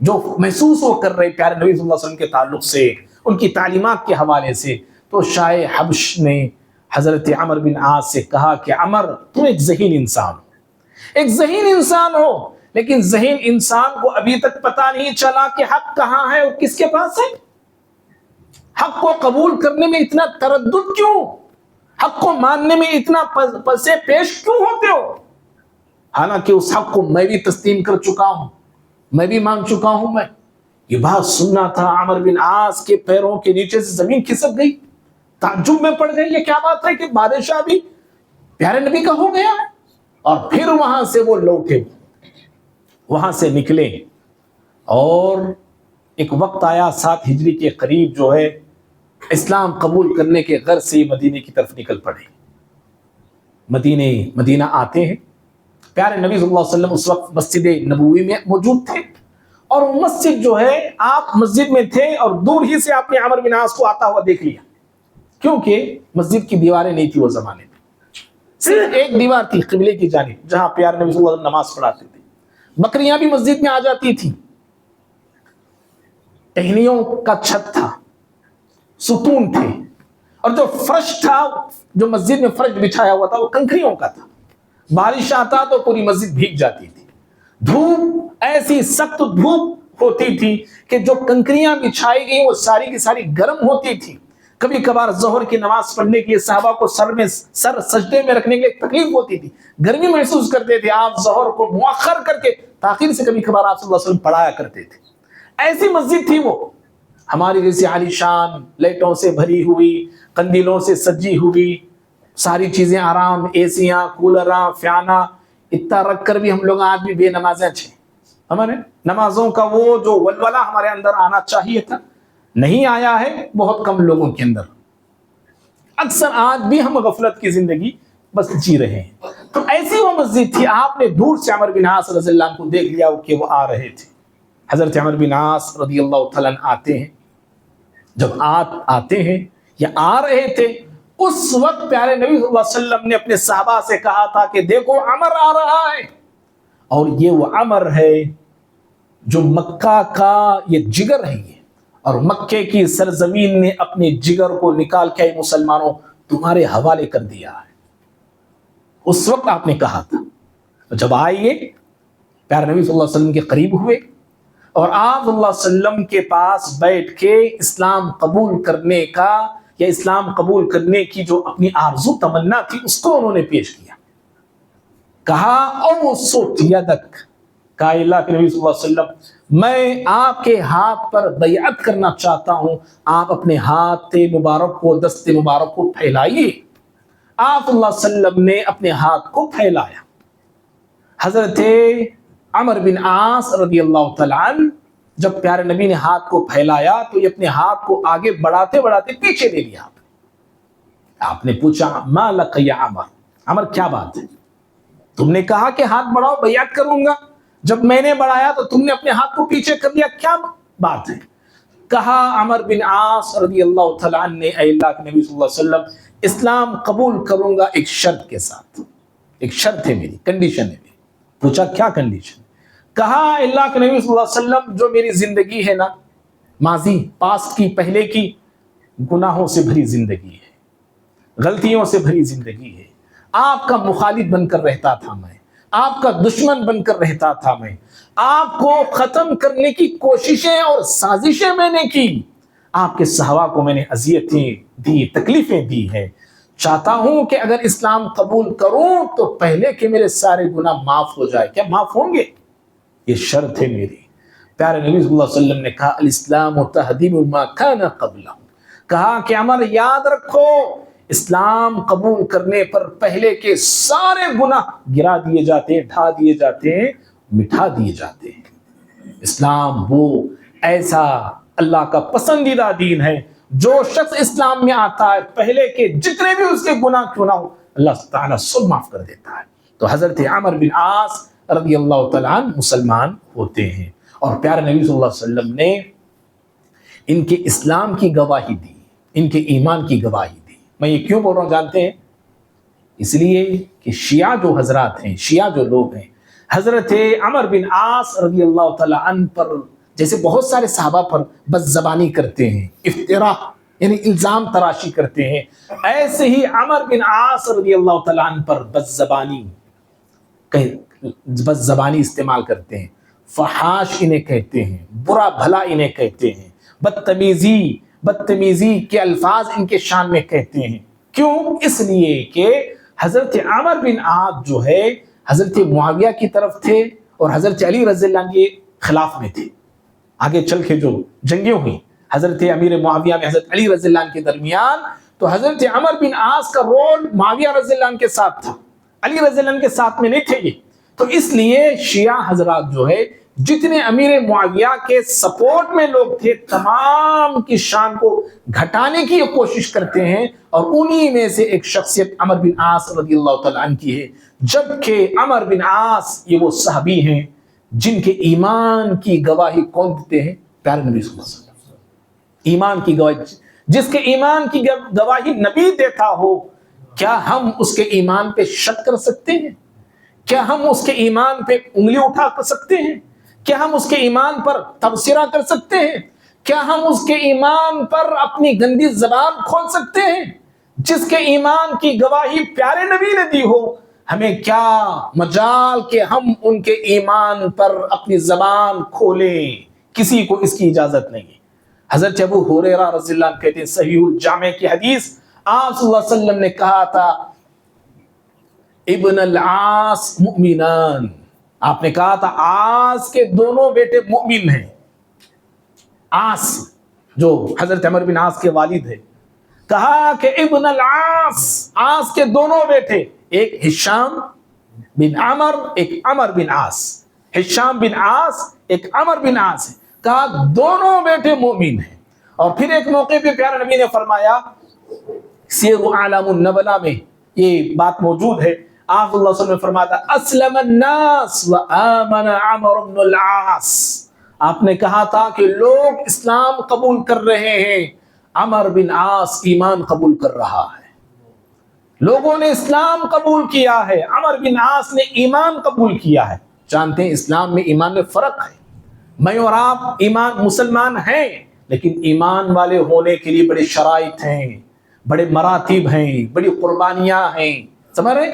جو محسوس وہ کر رہے پیارے نبی صلی اللہ علیہ وسلم کے تعلق سے، ان کی تعلیمات کے حوالے سے۔ تو شاہ حبش نے حضرت عمر بن عاص سے کہا کہ عمر، تم ایک ذہین انسان ہو، ایک ذہین انسان ہو، لیکن ذہین انسان کو ابھی تک پتہ نہیں چلا کہ حق کہاں ہے اور کس کے پاس ہے۔ حق کو قبول کرنے میں اتنا تردد کیوں؟ حق کو ماننے میں اتنا پسے پیش کیوں ہوتے ہو؟ حالانکہ اس حق کو میں بھی تسلیم کر چکا ہوں، میں بھی مان چکا ہوں۔ میں یہ بات سننا تھا، عمر بن عاص کے پیروں کے نیچے سے زمین کھسک گئی، تعجب میں پڑ گئی، یہ کیا بات ہے کہ بادشاہ بھی پیارے نبی کا ہو گیا ہے؟ اور پھر وہاں سے وہ لوٹے، وہاں سے نکلے، اور ایک وقت آیا 7 ہجری کے قریب جو ہے اسلام قبول کرنے کے غرض سے مدینے کی طرف نکل پڑے۔ مدینہ آتے ہیں، پیارے نبی صلی اللہ علیہ وسلم اس وقت مسجد نبوی میں موجود تھے، اور مسجد جو ہے، آپ مسجد میں تھے اور دور ہی سے آپ نے عمر بن عاص کو آتا ہوا دیکھ لیا، کیونکہ مسجد کی دیواریں نہیں تھی وہ زمانے میں، صرف ایک دیوار تھی قبلے کی جانب جہاں پیارے نبی صلی اللہ علیہ وسلم نماز پڑھاتے تھے۔ بکریاں بھی مسجد میں آ جاتی تھیں، ٹہنیوں کا چھت تھا، ستون تھے، اور جو فرش تھا، جو مسجد میں فرش بچھایا ہوا تھا، وہ کنکریوں کا تھا۔ بارش آتا تو پوری مسجد بھیگ جاتی تھی، دھوپ ایسی سخت دھوپ ہوتی تھی کہ جو کنکریاں بچھائی گئی وہ ساری کی ساری گرم ہوتی تھی۔ کبھی کبھار ظہر کی نماز پڑھنے کے لیے صحابہ کو سر سجدے میں رکھنے کے لیے تکلیف ہوتی تھی، گرمی محسوس کرتے تھے، آپ ظہر کو مؤخر کر کے تاخیر سے کبھی کبھار آپ صلی اللہ علیہ وسلم پڑھایا کرتے تھے۔ ایسی مسجد تھی وہ، ہماری جیسے عالی شان، لائٹوں سے بھری ہوئی، قندیلوں سے سجی ہوئی، ساری چیزیں آرام، ایسیاں، کولراں، فیانا، اتنا رکھ کر بھی ہم لوگ آج بھی بے نمازیں تھے۔ ہمارے نمازوں کا وہ جو ولولہ ہمارے اندر آنا چاہیے تھا، نہیں آیا ہے بہت کم لوگوں کے اندر۔ اکثر آج بھی ہم غفلت کی زندگی بس جی رہے ہیں۔ تو ایسی وہ مسجد تھی، آپ نے دور سے عمر بن عاص رضی اللہ عنہ کو دیکھ لیا کہ وہ آ رہے تھے۔ حضرت عمر بن عاص رضی اللہ تعالیٰ عنہ آتے ہیں، جب آتے ہیں یا آ رہے تھے، اس وقت پیارے نبی صلی اللہ علیہ وسلم نے اپنے صحابہ سے کہا تھا کہ دیکھو عمر آ رہا ہے، اور یہ وہ عمر ہے جو مکہ کا یہ جگر ہے، یہ اور مکے کی سرزمین نے اپنے جگر کو نکال کے مسلمانوں تمہارے حوالے کر دیا ہے۔ اس وقت آپ نے کہا تھا۔ جب آئیے پیارے نبی صلی اللہ علیہ وسلم کے قریب ہوئے اور آپ صلی اللہ علیہ وسلم کے پاس بیٹھ کے اسلام قبول کرنے کا یا اسلام قبول کرنے کی جو اپنی آرزو تمنا تھی اس کو انہوں نے پیش کیا۔ کہا اوسط یدک، کہا اللہ کے نبی صلی اللہ علیہ وسلم میں آپ کے ہاتھ پر بیعت کرنا چاہتا ہوں، آپ اپنے ہاتھ مبارک کو، دست مبارک کو پھیلائیے۔ آپ صلی اللہ علیہ وسلم نے اپنے ہاتھ کو پھیلایا۔ حضرت عمر بن عاص رضی اللہ تعالیٰ عنہ جب پیارے نبی نے ہاتھ کو پھیلایا تو یہ اپنے ہاتھ کو آگے بڑھاتے بڑھاتے پیچھے لے لیا۔ آپ نے پوچھا ما لک یا عمر، عمر کیا بات ہے؟ تم نے کہا کہ ہاتھ بڑھاؤ بیعت کروں گا، جب میں نے بڑھایا تو تم نے اپنے ہاتھ کو پیچھے کر لیا، کیا بات ہے؟ کہا عمر بن عاص رضی اللہ تعالیٰ عنہ نے اے اللہ کے نبی صلی اللہ علیہ وسلم اسلام قبول کروں گا ایک شرط کے ساتھ، ایک شرط ہے میری، کنڈیشن ہے میری۔ پوچھا کیا کنڈیشن؟ کہا اللہ کے نبی صلی اللہ علیہ وسلم جو میری زندگی ہے نا، ماضی پاسٹ کی، پہلے کی، گناہوں سے بھری زندگی ہے، غلطیوں سے بھری زندگی ہے، آپ کا مخالف بن کر رہتا تھا میں، آپ کا دشمن بن کر رہتا تھا میں، آپ کو ختم کرنے کی کوششیں اور سازشیں میں نے کی، آپ کے صحابہ کو میں نے اذیتیں دی، تکلیفیں دی ہیں، چاہتا ہوں کہ اگر اسلام قبول کروں تو پہلے کہ میرے سارے گناہ معاف ہو جائے۔ کیا معاف ہوں گے؟ یہ شرط ہے میری۔ پیارے نبی صلی اللہ علیہ وسلم نے کہا الاسلام تہدیم ما کان قبلہ، کہا کہ عمر یاد رکھو اسلام قبول کرنے پر پہلے کے سارے گناہ گرا دیے جاتے ہیں، ڈھا دیے جاتے ہیں، مٹھا دیے جاتے ہیں۔ اسلام وہ ایسا اللہ کا پسندیدہ دین ہے، جو شخص اسلام میں آتا ہے پہلے کے جتنے بھی اس کے گناہ کیوں نہ ہو اللہ تعالیٰ سب معاف کر دیتا ہے۔ تو حضرت عمر بن عاص رضی اللہ تعالیٰ عنہ مسلمان ہوتے ہیں، اور پیارے نبی صلی اللہ علیہ وسلم نے ان کے اسلام کی گواہی دی، ان کے ایمان کی گواہی دی۔ میں یہ کیوں بول رہا ہوں جانتے ہیں؟ اس لیے کہ شیعہ جو حضرات ہیں، شیعہ جو لوگ ہیں، حضرت عمر بن عاص رضی اللہ تعالیٰ عنہ پر جیسے بہت سارے صحابہ پر بد زبانی کرتے ہیں، افتراء یعنی الزام تراشی کرتے ہیں، ایسے ہی عمر بن عاص رضی اللہ تعالیٰ عنہ پر بد زبانی استعمال کرتے ہیں، فحاش انہیں کہتے ہیں، برا بھلا انہیں کہتے ہیں، بدتمیزی کے الفاظ ان کے شان میں کہتے ہیں۔ کیوں؟ اس لیے کہ حضرت عمر بن عاص جو ہے حضرت معاویہ کی طرف تھے اور حضرت علی رضی اللہ عنہ کے خلاف میں تھے۔ آگے چل کے جو جنگیں ہوئی حضرت امیر معاویہ میں حضرت علی رضی اللہ عنہ کے درمیان، تو حضرت عمر بن عاص کا رول معاویہ رضی اللہ عنہ کے ساتھ تھا، علی رضی اللہ عنہ کے ساتھ میں نہیں تھے یہ۔ تو اس لیے شیعہ حضرات جو ہے جتنے امیر معاویہ کے سپورٹ میں لوگ تھے تمام کی شان کو گھٹانے کی کوشش کرتے ہیں، اور انہی میں سے ایک شخصیت عمر بن عاص رضی اللہ تعالیٰ عنہ کی ہے، جبکہ عمر بن عاص یہ وہ صحابی ہیں جن کے ایمان کی گواہی کون دیتے ہیں؟ پیارے نبی صلی اللہ علیہ وسلم۔ ایمان کی گواہی، جس کے ایمان کی گواہی نبی دیتا ہو، کیا ہم اس کے ایمان پہ شک کر سکتے ہیں؟ کیا ہم اس کے ایمان پہ انگلی اٹھا کر سکتے ہیں؟ کیا ہم اس کے ایمان پر تبصرہ کر سکتے ہیں؟ کیا ہم اس کے ایمان پر اپنی گندی زبان کھول سکتے ہیں؟ جس کے ایمان کی گواہی پیارے نبی نے دی ہو، ہمیں کیا مجال کہ ہم ان کے ایمان پر اپنی زبان کھولیں؟ کسی کو اس کی اجازت نہیں۔ حضرت ابو ہریرہ رضی اللہ عنہ کہتے ہیں صحیح الجامع کی حدیث، آپ صلی اللہ علیہ وسلم نے کہا تھا ابن العاص مؤمنان، آپ نے کہا تھا عاص کے دونوں بیٹے مؤمن ہیں۔ عاص جو حضرت عمر بن عاص کے والد ہے، کہا کہ ابن العاص، عاص کے دونوں بیٹے، ایک ہشام بن عمر، ایک عمر بن عاص، ہشام بن عاص ایک عمر بن عاص ہے، کہا دونوں بیٹے مومن ہیں۔ اور پھر ایک موقع پہ پیارے نبی نے فرمایا، سیر اعلام النبلہ میں یہ بات موجود ہے، آپ صلی اللہ علیہ وسلم نے فرمایا تھا اسلم الناس وآمن عمر بن العاص، آپ نے کہا تھا کہ لوگ اسلام قبول کر رہے ہیں، عمر بن عاص ایمان قبول کر رہا ہے۔ لوگوں نے اسلام قبول کیا ہے، عمر بن عاص نے ایمان قبول کیا ہے۔ جانتے ہیں اسلام میں ایمان میں فرق ہے، میں اور آپ ایمان مسلمان ہیں، لیکن ایمان والے ہونے کے لیے بڑے شرائط ہیں، بڑے مراتب ہیں، بڑی قربانیاں ہیں، سمجھ رہے؟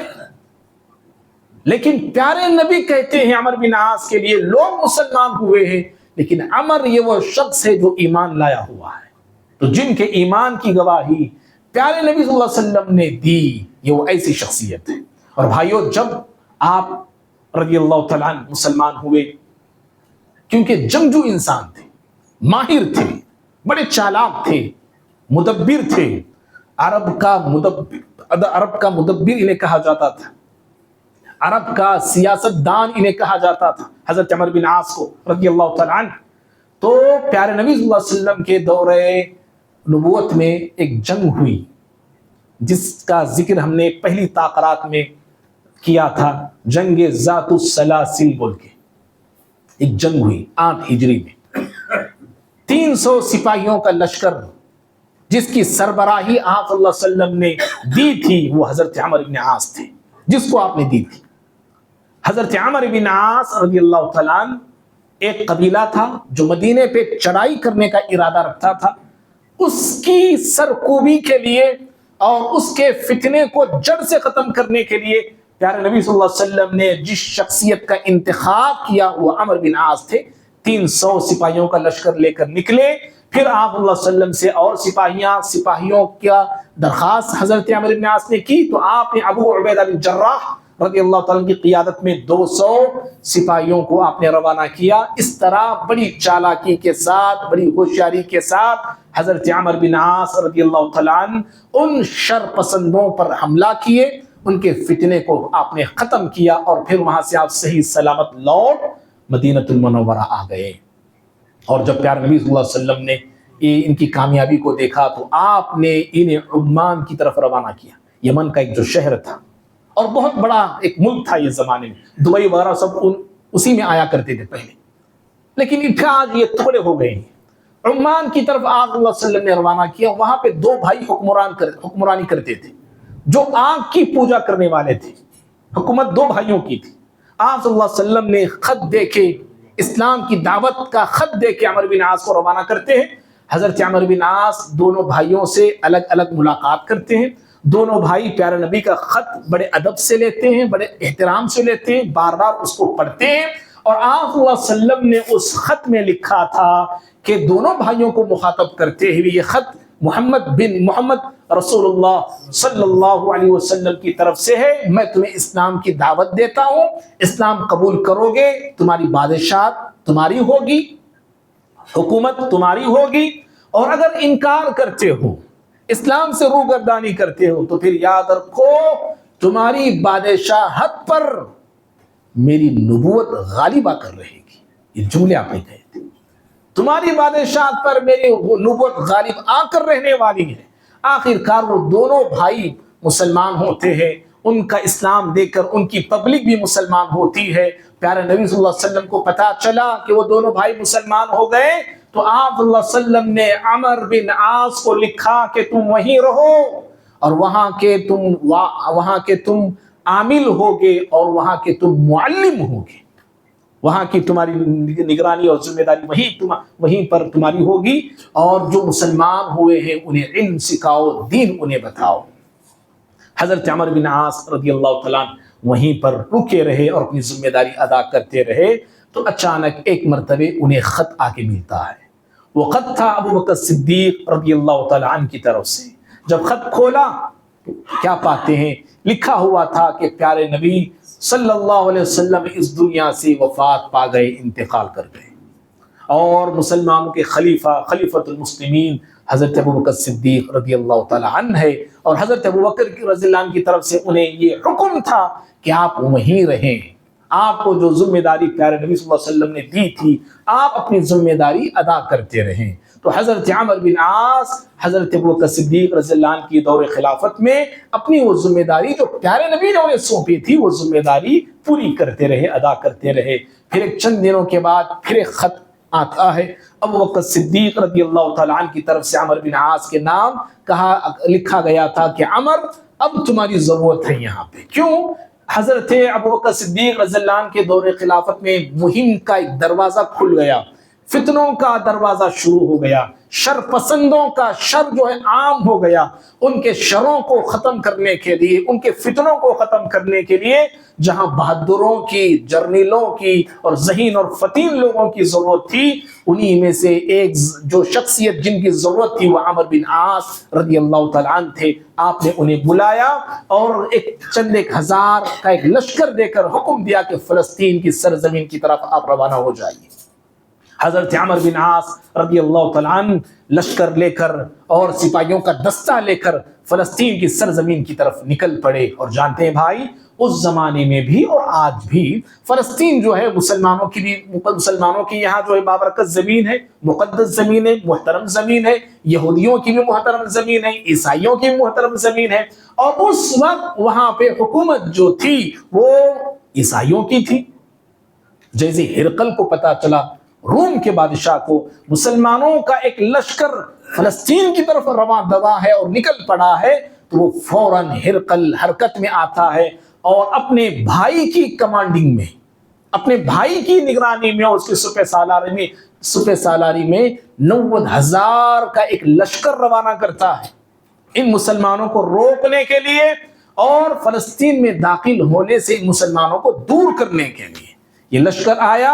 لیکن پیارے نبی کہتے ہیں عمر بن عاص کے لیے لوگ مسلمان ہوئے ہیں، لیکن عمر یہ وہ شخص ہے جو ایمان لایا ہوا ہے۔ تو جن کے ایمان کی گواہی پیارے نبی صلی اللہ علیہ وسلم نے دی، یہ وہ ایسی شخصیت ہے۔ اور بھائیو، جب آپ رضی اللہ تعالیٰ عنہ مسلمان ہوئے، کیونکہ جنگجو انسان تھے، ماہر تھے، بڑے چالاک تھے، مدبر تھے، عرب کا مدبر انہیں کہا جاتا تھا، عرب کا سیاست دان انہیں کہا جاتا تھا، حضرت عمر بن عاص کو رضی اللہ تعالیٰ عنہ۔ تو پیارے نبی صلی اللہ علیہ وسلم کے دور نبوت میں ایک جنگ ہوئی، جس کا ذکر ہم نے پہلی تاقرات میں کیا تھا، جنگ ذات السلاسل بول کے ایک جنگ ہوئی 8 ہجری میں، 300 سپاہیوں کا لشکر جس کی سربراہی آپ صلی اللہ علیہ وسلم نے دی تھی، وہ حضرت عمر بن عاص تھے، جس کو آپ نے دی تھی۔ حضرت عمر بن عاص رضی اللہ تعالیٰ عنہ ایک قبیلہ تھا جو مدینے پہ چڑھائی کرنے کا ارادہ رکھتا تھا، اس کی سرکوبی کے لیے اور اس کے فتنے کو جڑ سے ختم کرنے کے لیے پیارے نبی صلی اللہ علیہ وسلم نے جس شخصیت کا انتخاب کیا وہ عمرو بن عاص تھے. 300 سپاہیوں کا لشکر لے کر نکلے. پھر آپ صلی اللہ علیہ وسلم سے اور سپاہیوں کا درخواست حضرت عمرو بن عاص نے کی تو آپ نے ابو عبیدہ بن جراح رضی اللہ تعالیٰ کی قیادت میں 200 سپاہیوں کو آپ نے روانہ کیا. اس طرح بڑی چالاکی کے ساتھ، بڑی ہوشیاری کے ساتھ حضرت عمرو بن عاص رضی اللہ تعالیٰ عنہ ان شر پسندوں پر حملہ کیے، ان کے فتنے کو آپ نے ختم کیا اور پھر وہاں سے آپ صحیح سلامت لوٹ مدینہ المنورہ آ گئے. اور جب پیارے نبی صلی اللہ علیہ وسلم نے ان کی کامیابی کو دیکھا تو آپ نے انہیں عمان کی طرف روانہ کیا. یمن کا ایک جو شہر تھا اور بہت بڑا ایک ملک تھا یہ زمانے میں، دبئی وغیرہ سب اسی میں آیا کرتے تھے پہلے، لیکن آج یہ ٹکڑے ہو گئے ہیں. عمان کی طرف آپ صلی اللہ علیہ وسلم نے روانہ کیا. وہاں پہ 2 بھائی حکمرانی کرتے تھے جو آنکھ کی پوجا کرنے والے تھے. حکومت 2 بھائیوں کی تھی. آپ صلی اللہ علیہ وسلم نے خط دے کے، اسلام کی دعوت کا خط دے کے عمرو بن عاص کو روانہ کرتے ہیں. حضرت عمرو بن عاص دونوں بھائیوں سے الگ الگ ملاقات کرتے ہیں. دونوں بھائی پیارے نبی کا خط بڑے ادب سے لیتے ہیں، بڑے احترام سے لیتے ہیں، بار بار اس کو پڑھتے ہیں. اور آپ صلی اللہ علیہ وسلم نے اس خط میں لکھا تھا کہ دونوں بھائیوں کو مخاطب کرتے ہوئے یہ خط محمد رسول اللہ صلی اللہ علیہ وسلم کی طرف سے ہے. میں تمہیں اسلام کی دعوت دیتا ہوں، اسلام قبول کرو گے، تمہاری بادشاہت تمہاری ہوگی، حکومت تمہاری ہوگی، اور اگر انکار کرتے ہو، اسلام سے روگردانی کرتے ہو تو پھر یاد رکھو تمہاری بادشاہت پر میری نبوت غالبہ کر رہے گی. یہ جملے آپ نے کہے تھے، تمہاری بادشاہت پر میری نبوت غالب آ کر رہنے والی ہے. آخر کار وہ دونوں بھائی مسلمان ہوتے ہیں. ان کا اسلام دے کر ان کی پبلک بھی مسلمان ہوتی ہے. پیارے نبی صلی اللہ علیہ وسلم کو پتا چلا کہ وہ دونوں بھائی مسلمان ہو گئے تو آپ صلی اللہ علیہ وسلم نے عمرو بن عاص کو لکھا کہ تم وہیں رہو اور وہاں کے تم عامل ہوگے اور وہاں کے تم معلم ہوگے. وہاں کی تمہاری نگرانی اور ذمہ داری وہیں پر تمہاری ہوگی، اور جو مسلمان ہوئے ہیں انہیں علم سکھاؤ، دین انہیں بتاؤ. حضرت عمرو بن عاص رضی اللہ تعالیٰ وہیں پر رکے رہے اور اپنی ذمہ داری ادا کرتے رہے. تو اچانک ایک مرتبہ انہیں خط آ کے ملتا ہے. وہ خط تھا ابو بکر صدیق رضی اللہ تعالیٰ عنہ کی طرف سے. جب خط کھولا کیا پاتے ہیں؟ لکھا ہوا تھا کہ پیارے نبی صلی اللہ علیہ وسلم اس دنیا سے وفات پا گئے، انتقال کر گئے، اور مسلمانوں کے خلیفۃ المسلمین حضرت ابو بکر صدیق رضی اللہ تعالیٰ عنہ ہے. اور حضرت ابو بکر رضی اللہ عنہ کی طرف سے انہیں یہ حکم تھا کہ آپ وہیں رہیں. آپ کو جو ذمہ داری پیارے نبی صلی اللہ علیہ وسلم نے دی تھی آپ اپنی ذمہ داری ادا کرتے رہیں. تو حضرت عمرو بن عاص حضرت ابو بکر صدیق رضی اللہ عنہ کی دور خلافت میں اپنی وہ ذمہ داری جو پیارے نبی نے انہیں سونپی تھی وہ ذمہ داری پوری کرتے رہے، ادا کرتے رہے. پھر ایک چند دنوں کے بعد پھر ایک خط آتا ہے ابو بکر صدیق رضی اللہ تعالیٰ عنہ کی طرف سے عمرو بن عاص کے نام لکھا گیا تھا کہ عمر اب تمہاری ضرورت ہے یہاں پہ. کیوں؟ حضرت ابو بکر صدیق رضی اللہ عنہ کے دور خلافت میں مہم کا ایک دروازہ کھل گیا، فتنوں کا دروازہ شروع ہو گیا، شر پسندوں کا شر جو ہے عام ہو گیا. ان کے شروں کو ختم کرنے کے لیے، ان کے فتنوں کو ختم کرنے کے لیے جہاں بہادروں کی، جرنیلوں کی اور ذہین اور فتین لوگوں کی ضرورت تھی، انہی میں سے ایک جو شخصیت جن کی ضرورت تھی وہ عمرو بن عاص رضی اللہ تعالیٰ عنہ تھے. آپ نے انہیں بلایا اور چند ہزار کا ایک لشکر دے کر حکم دیا کہ فلسطین کی سرزمین کی طرف آپ روانہ ہو جائیے. حضرت عمرو بن عاص رضی اللہ تعالیٰ عنہ لشکر لے کر اور سپاہیوں کا دستہ لے کر فلسطین کی سرزمین کی طرف نکل پڑے. اور جانتے ہیں بھائی اس زمانے میں بھی اور آج بھی فلسطین جو ہے مسلمانوں کی یہاں جو ہے بابرکت زمین ہے، مقدس زمین ہے، محترم زمین ہے. یہودیوں کی بھی محترم زمین ہے، عیسائیوں کی بھی محترم زمین ہے. اور اس وقت وہاں پہ حکومت جو تھی وہ عیسائیوں کی تھی. جیسے ہرقل کو پتا چلا، روم کے بادشاہ کو، مسلمانوں کا ایک لشکر فلسطین کی طرف رواں دوا ہے اور نکل پڑا ہے، تو وہ فوراً ہرقل حرکت میں آتا ہے اور اپنے بھائی کی کمانڈنگ میں، اپنے بھائی کی نگرانی میں، اس کی سپہ سالاری میں 90,000 کا ایک لشکر روانہ کرتا ہے ان مسلمانوں کو روکنے کے لیے اور فلسطین میں داخل ہونے سے مسلمانوں کو دور کرنے کے لیے یہ لشکر آیا،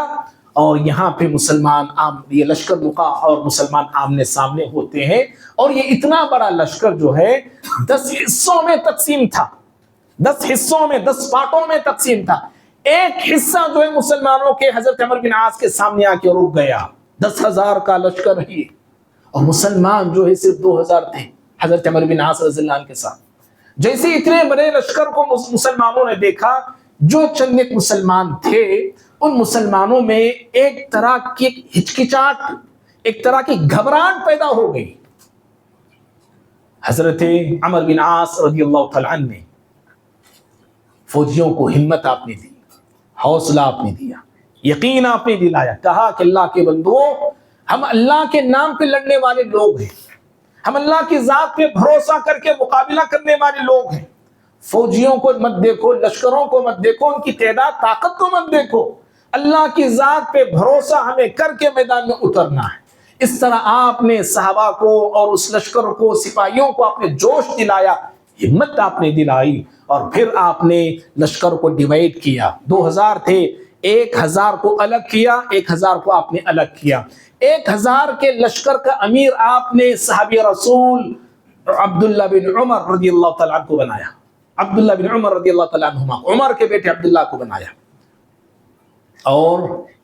اور یہاں پہ مسلمان یہ لشکر رکا اور مسلمان آمنے سامنے ہوتے ہیں، اور یہ اتنا بڑا لشکر جو ہے 10 حصوں میں تقسیم تھا، 10 حصوں میں، 10 پارٹوں میں تقسیم تھا۔ ایک حصہ جو ہے مسلمانوں کے حضرت عمرو بن عاص کے سامنے آ کے رک گیا، 10,000 کا لشکر ہے، اور مسلمان جو ہے صرف 2,000 تھے حضرت عمرو بن عاص رضی اللہ عنہ کے ساتھ۔ جیسے اتنے بڑے لشکر کو مسلمانوں نے دیکھا، جو چند ایک مسلمان تھے ان مسلمانوں میں ایک طرح کی ہچکچاہٹ، ایک طرح کی گھبراہٹ پیدا ہو گئی۔ حضرت عمرو بن عاص رضی اللہ تعالیٰ عنہ نے فوجیوں کو ہمت آپ نے دی، حوصلہ آپ نے دیا، یقین آپ نے دلایا، کہا کہ اللہ کے بندو، ہم اللہ کے نام پہ لڑنے والے لوگ ہیں، ہم اللہ کی ذات پہ بھروسہ کر کے مقابلہ کرنے والے لوگ ہیں۔ فوجیوں کو مت دیکھو، لشکروں کو مت دیکھو، ان کی تعداد طاقت کو مت دیکھو، اللہ کی ذات پہ بھروسہ ہمیں کر کے میدان میں اترنا ہے۔ اس طرح آپ نے صحابہ کو اور اس لشکر کو، سپاہیوں کو آپ نے جوش دلایا، ہمت آپ نے دلائی، اور پھر آپ نے لشکر کو ڈیوائیڈ کیا۔ 2,000 تھے، 1,000 کو الگ کیا، 1,000 کو آپ نے الگ کیا۔ 1,000 کے لشکر کا امیر آپ نے صحابی رسول عبداللہ بن عمر رضی اللہ تعالیٰ عنہ کو بنایا، عبداللہ بن عمر رضی اللہ تعالیٰ عنہما، عمر کے بیٹے عبداللہ کو بنایا، اور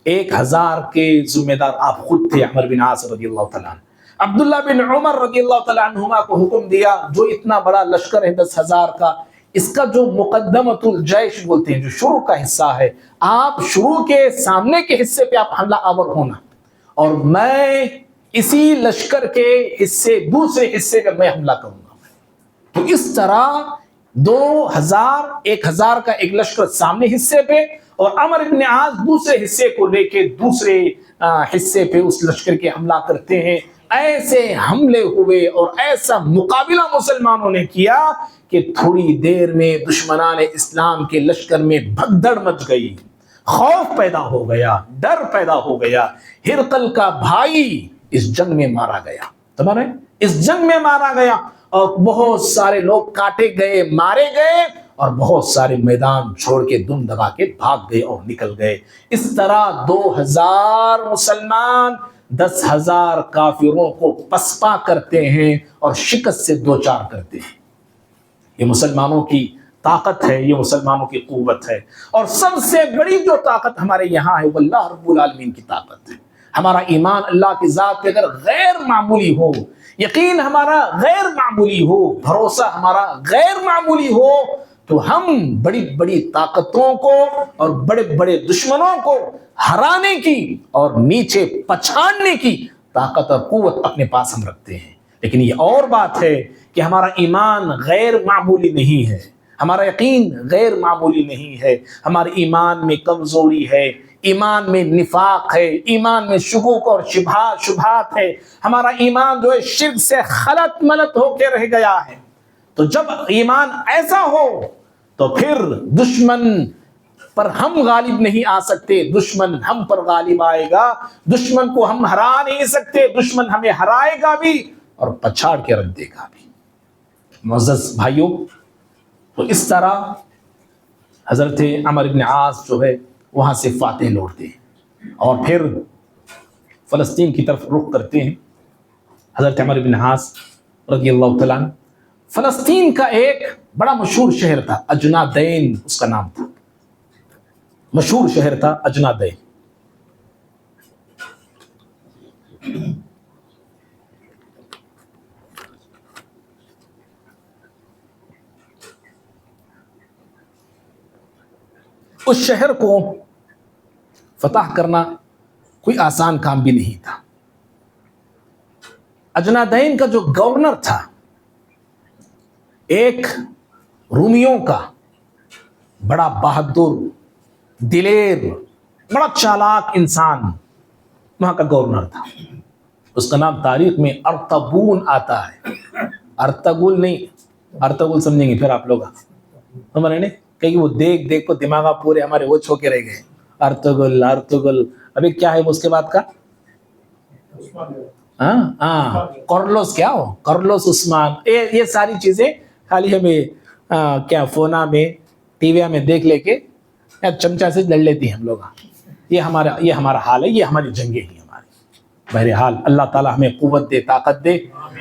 1,000 کے ذمہ دار آپ خود تھے، عمرو بن عاص رضی اللہ تعالیٰ عنہ۔ عبداللہ بن عمر رضی اللہ تعالیٰ عنہما کو حکم دیا، جو اتنا بڑا لشکر ہے 10,000 کا، اس کا جو مقدمۃ الجیش بولتے ہیں، جو شروع کا حصہ ہے، آپ شروع کے سامنے کے حصے پہ آپ حملہ آور ہونا، اور میں اسی لشکر کے حصے، دوسرے حصے پہ میں حملہ کروں گا۔ تو اس طرح 2,000، 1,000 کا ایک لشکر سامنے حصے پہ، اور عمرو بن عاص دوسرے حصے کو لے کے دوسرے حصے پہ اس لشکر کے حملہ کرتے ہیں۔ ایسے حملے ہوئے اور ایسا مقابلہ مسلمانوں نے کیا کہ تھوڑی دیر میں دشمنان اسلام کے لشکر میں بھگدڑ مچ گئی، خوف پیدا ہو گیا، ڈر پیدا ہو گیا۔ ہرقل کا بھائی اس جنگ میں مارا گیا، تمہارے اس جنگ میں مارا گیا، اور بہت سارے لوگ کاٹے گئے، مارے گئے، اور بہت سارے میدان چھوڑ کے دم دبا کے بھاگ گئے اور نکل گئے۔ اس طرح 2,000 مسلمان 10,000 کافروں کو پسپا کرتے ہیں اور شکست سے دوچار کرتے ہیں۔ یہ مسلمانوں کی طاقت ہے، یہ مسلمانوں کی قوت ہے، اور سب سے بڑی جو طاقت ہمارے یہاں ہے وہ اللہ رب العالمین کی طاقت ہے۔ ہمارا ایمان اللہ کی ذات پہ اگر غیر معمولی ہو، یقین ہمارا غیر معمولی ہو، بھروسہ ہمارا غیر معمولی ہو، تو ہم بڑی بڑی طاقتوں کو اور بڑے بڑے دشمنوں کو ہرانے کی اور نیچے پچھاڑنے کی طاقت اور قوت اپنے پاس ہم رکھتے ہیں۔ لیکن یہ اور بات ہے کہ ہمارا ایمان غیر معمولی نہیں ہے، ہمارا یقین غیر معمولی نہیں ہے، ہمارے ایمان میں کمزوری ہے، ایمان میں نفاق ہے، ایمان میں شکوک اور شبہات ہے، ہمارا ایمان جو ہے شرک سے خلط ملط ہو کے رہ گیا ہے۔ تو جب ایمان ایسا ہو تو پھر دشمن پر ہم غالب نہیں آ سکتے، دشمن ہم پر غالب آئے گا، دشمن کو ہم ہرا نہیں سکتے، دشمن ہمیں ہرائے گا بھی اور پچھاڑ کے رکھ دے گا بھی۔ معزز بھائیوں، تو اس طرح حضرت عمرو بن عاص جو ہے وہاں سے فاتح لوٹتے ہیں اور پھر فلسطین کی طرف رخ کرتے ہیں۔ حضرت عمرو بن عاص رضی اللہ تعالیٰ عنہ، فلسطین کا ایک بڑا مشہور شہر تھا، اجنادین اس کا نام تھا، مشہور شہر تھا اجنادین۔ اس شہر کو فتح کرنا کوئی آسان کام بھی نہیں تھا۔ اجنادین کا جو گورنر تھا، ایک رومیوں کا بڑا بہادر، دلیر، بڑا چالاک انسان وہاں کا گورنر تھا۔ اس کا نام تاریخ میں ارطغرل آتا ہے، ارطغرل نہیں، ارطغرل سمجھیں گے پھر آپ لوگ ہمارے نہیں کہ وہ دیکھ کو دماغ پورے ہمارے وہ چھو کے رہ گئے۔ ارطغرل ابھی کیا ہے وہ اس کے بعد کا؟ کرلوس، کیا ہو کرلوس عثمان، یہ ساری چیزیں خالی ہمیں کیا فونا میں ٹی وی میں دیکھ لے کے چمچا سے لڑ لیتی ہیں ہم لوگ. یہ ہمارا حال ہے, یہ ہماری جنگیں ہیں ہماری. بہرحال اللہ تعالیٰ ہمیں قوت دے, طاقت دے,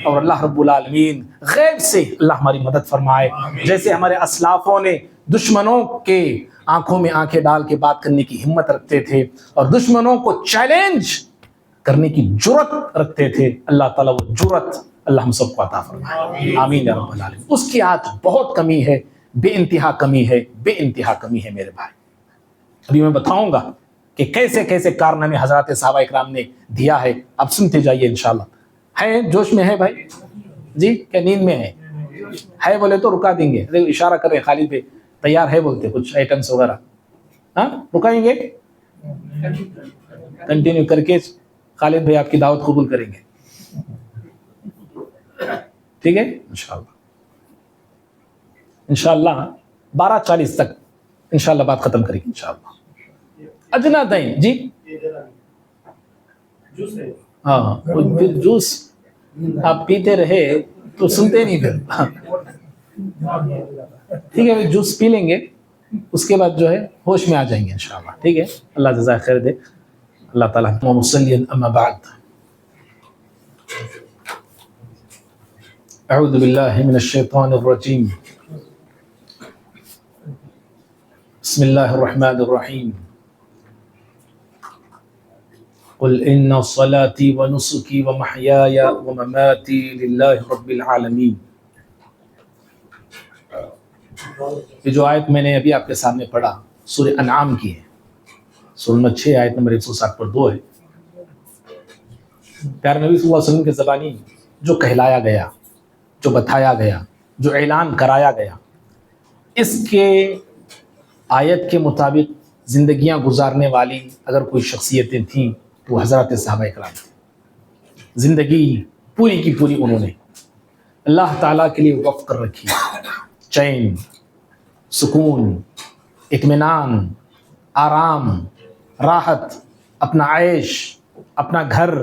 اور اللہ رب العالمین غیب سے اللہ ہماری مدد فرمائے. جیسے ہمارے اسلافوں نے دشمنوں کے آنکھوں میں آنکھیں ڈال کے بات کرنے کی ہمت رکھتے تھے اور دشمنوں کو چیلنج کرنے کی جرت رکھتے تھے, اللہ تعالیٰ وہ جرت اللہ ہم سب کو عطا فرمائے. آمین یا رب العالمین. اس کی آج بہت کمی ہے, بے انتہا کمی ہے, بے انتہا کمی ہے میرے بھائی. ابھی میں بتاؤں گا کہ کیسے کیسے کارنامے حضرات صحابہ اکرام نے دیا ہے, اب سنتے جائیے انشاءاللہ. ہے جوش میں ہے بھائی جی, کیا نیند میں ہے بولے تو رکا دیں گے. اشارہ کر رہے خالد بھائی, تیار ہے بولتے کچھ آئٹمس وغیرہ, ہاں رکائیں گے, کنٹینیو کر کے خالد بھائی آپ کی دعوت قبول کریں گے, ٹھیک ہے انشاءاللہ. انشاءاللہ 12:40 تک انشاءاللہ بات ختم کریں گے انشاءاللہ. اجنا دیں جی, ہاں پھر جوس آپ پیتے رہے تو سنتے نہیں پھر. ٹھیک ہے, جوس پی لیں گے, اس کے بعد جو ہے ہوش میں آ جائیں گے انشاءاللہ. ٹھیک ہے, اللہ جزائے خیر دے. اللہ تعالیٰ مصلی اما بعد. اعوذ باللہ من الشیطان الرجیم. بسم اللہ الرحمن الرحیم. قل ان صلاتي ونسكي ومحياي ومماتي لله رب العالمین. یہ جو آیت میں نے ابھی آپ کے سامنے پڑھا سورہ انعام کی ہے, سورہ نمبر 6 آیت نمبر 160 پر 2 ہے. پیارے نبی صلی اللہ علیہ وسلم کے زبانی جو کہلایا گیا, جو بتایا گیا, جو اعلان کرایا گیا, اس کے آیت کے مطابق زندگیاں گزارنے والی اگر کوئی شخصیتیں تھیں تو وہ حضرات صحابہ اکرام تھے. زندگی پوری کی پوری انہوں نے اللہ تعالیٰ کے لیے وقف کر رکھی. چین, سکون, اطمینان, آرام, راحت, اپنا عیش, اپنا گھر,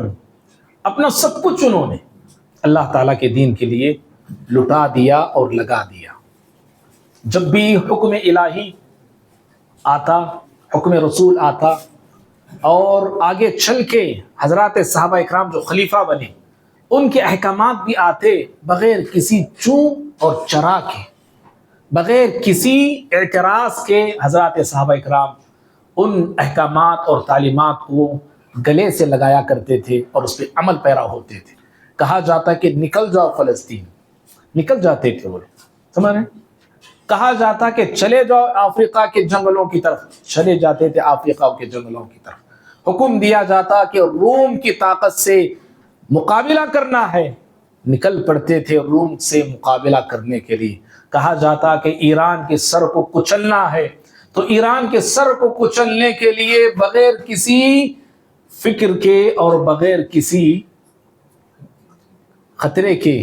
اپنا سب کچھ انہوں نے اللہ تعالیٰ کے دین کے لیے لٹا دیا اور لگا دیا. جب بھی حکم الہی آتا, حکم رسول آتا, اور آگے چل کے حضرات صحابہ اکرام جو خلیفہ بنے ان کے احکامات بھی آتے بغیر کسی چون اور چرا کے, بغیر کسی اعتراض کے. حضرات صحابہ اکرام ان احکامات اور تعلیمات کو گلے سے لگایا کرتے تھے اور اس پہ عمل پیرا ہوتے تھے. کہا جاتا کہ نکل جاؤ فلسطین, نکل جاتے تھے وہ لوگ, سمجھ رہے ہیں. کہا جاتا کہ چلے جاؤ افریقہ کے جنگلوں کی طرف, چلے جاتے تھے افریقہ کے جنگلوں کی طرف. حکم دیا جاتا کہ روم کی طاقت سے مقابلہ کرنا ہے, نکل پڑتے تھے روم سے مقابلہ کرنے کے لیے. کہا جاتا کہ ایران کے سر کو کچلنا ہے تو ایران کے سر کو کچلنے کے لیے بغیر کسی فکر کے اور بغیر کسی خطرے کے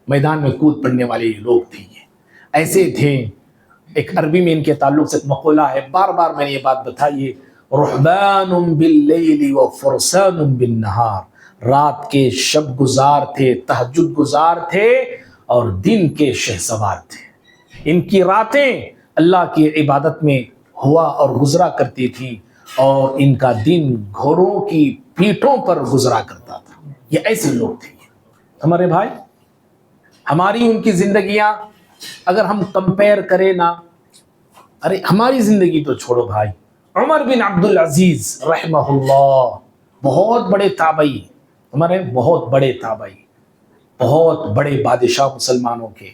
میدان میں کود پڑنے والے لوگ تھے. یہ ایسے تھے. ایک عربی میں ان کے تعلق سے ایک مقولہ ہے, بار بار میں نے یہ بات بتائی ہے, رہبان باللیل و فرسان بالنہار. رات کے شب گزار تھے, تہجد گزار تھے, اور دن کے شہسوار تھے. ان کی راتیں اللہ کی عبادت میں ہوا اور گزرا کرتی تھی, اور ان کا دن گھوڑوں کی پیٹھوں پر گزرا کرتا تھا. یہ ایسے لوگ تھے ہمارے بھائی. ہماری ان کی زندگیاں اگر ہم کمپیئر کریں نا, ارے ہماری زندگی تو چھوڑو بھائی. عمر بن عبدالعزیز رحمہ اللہ بہت بڑے تابعی, ہمارے بہت بڑے تابعی, بہت بڑے بادشاہ مسلمانوں کے.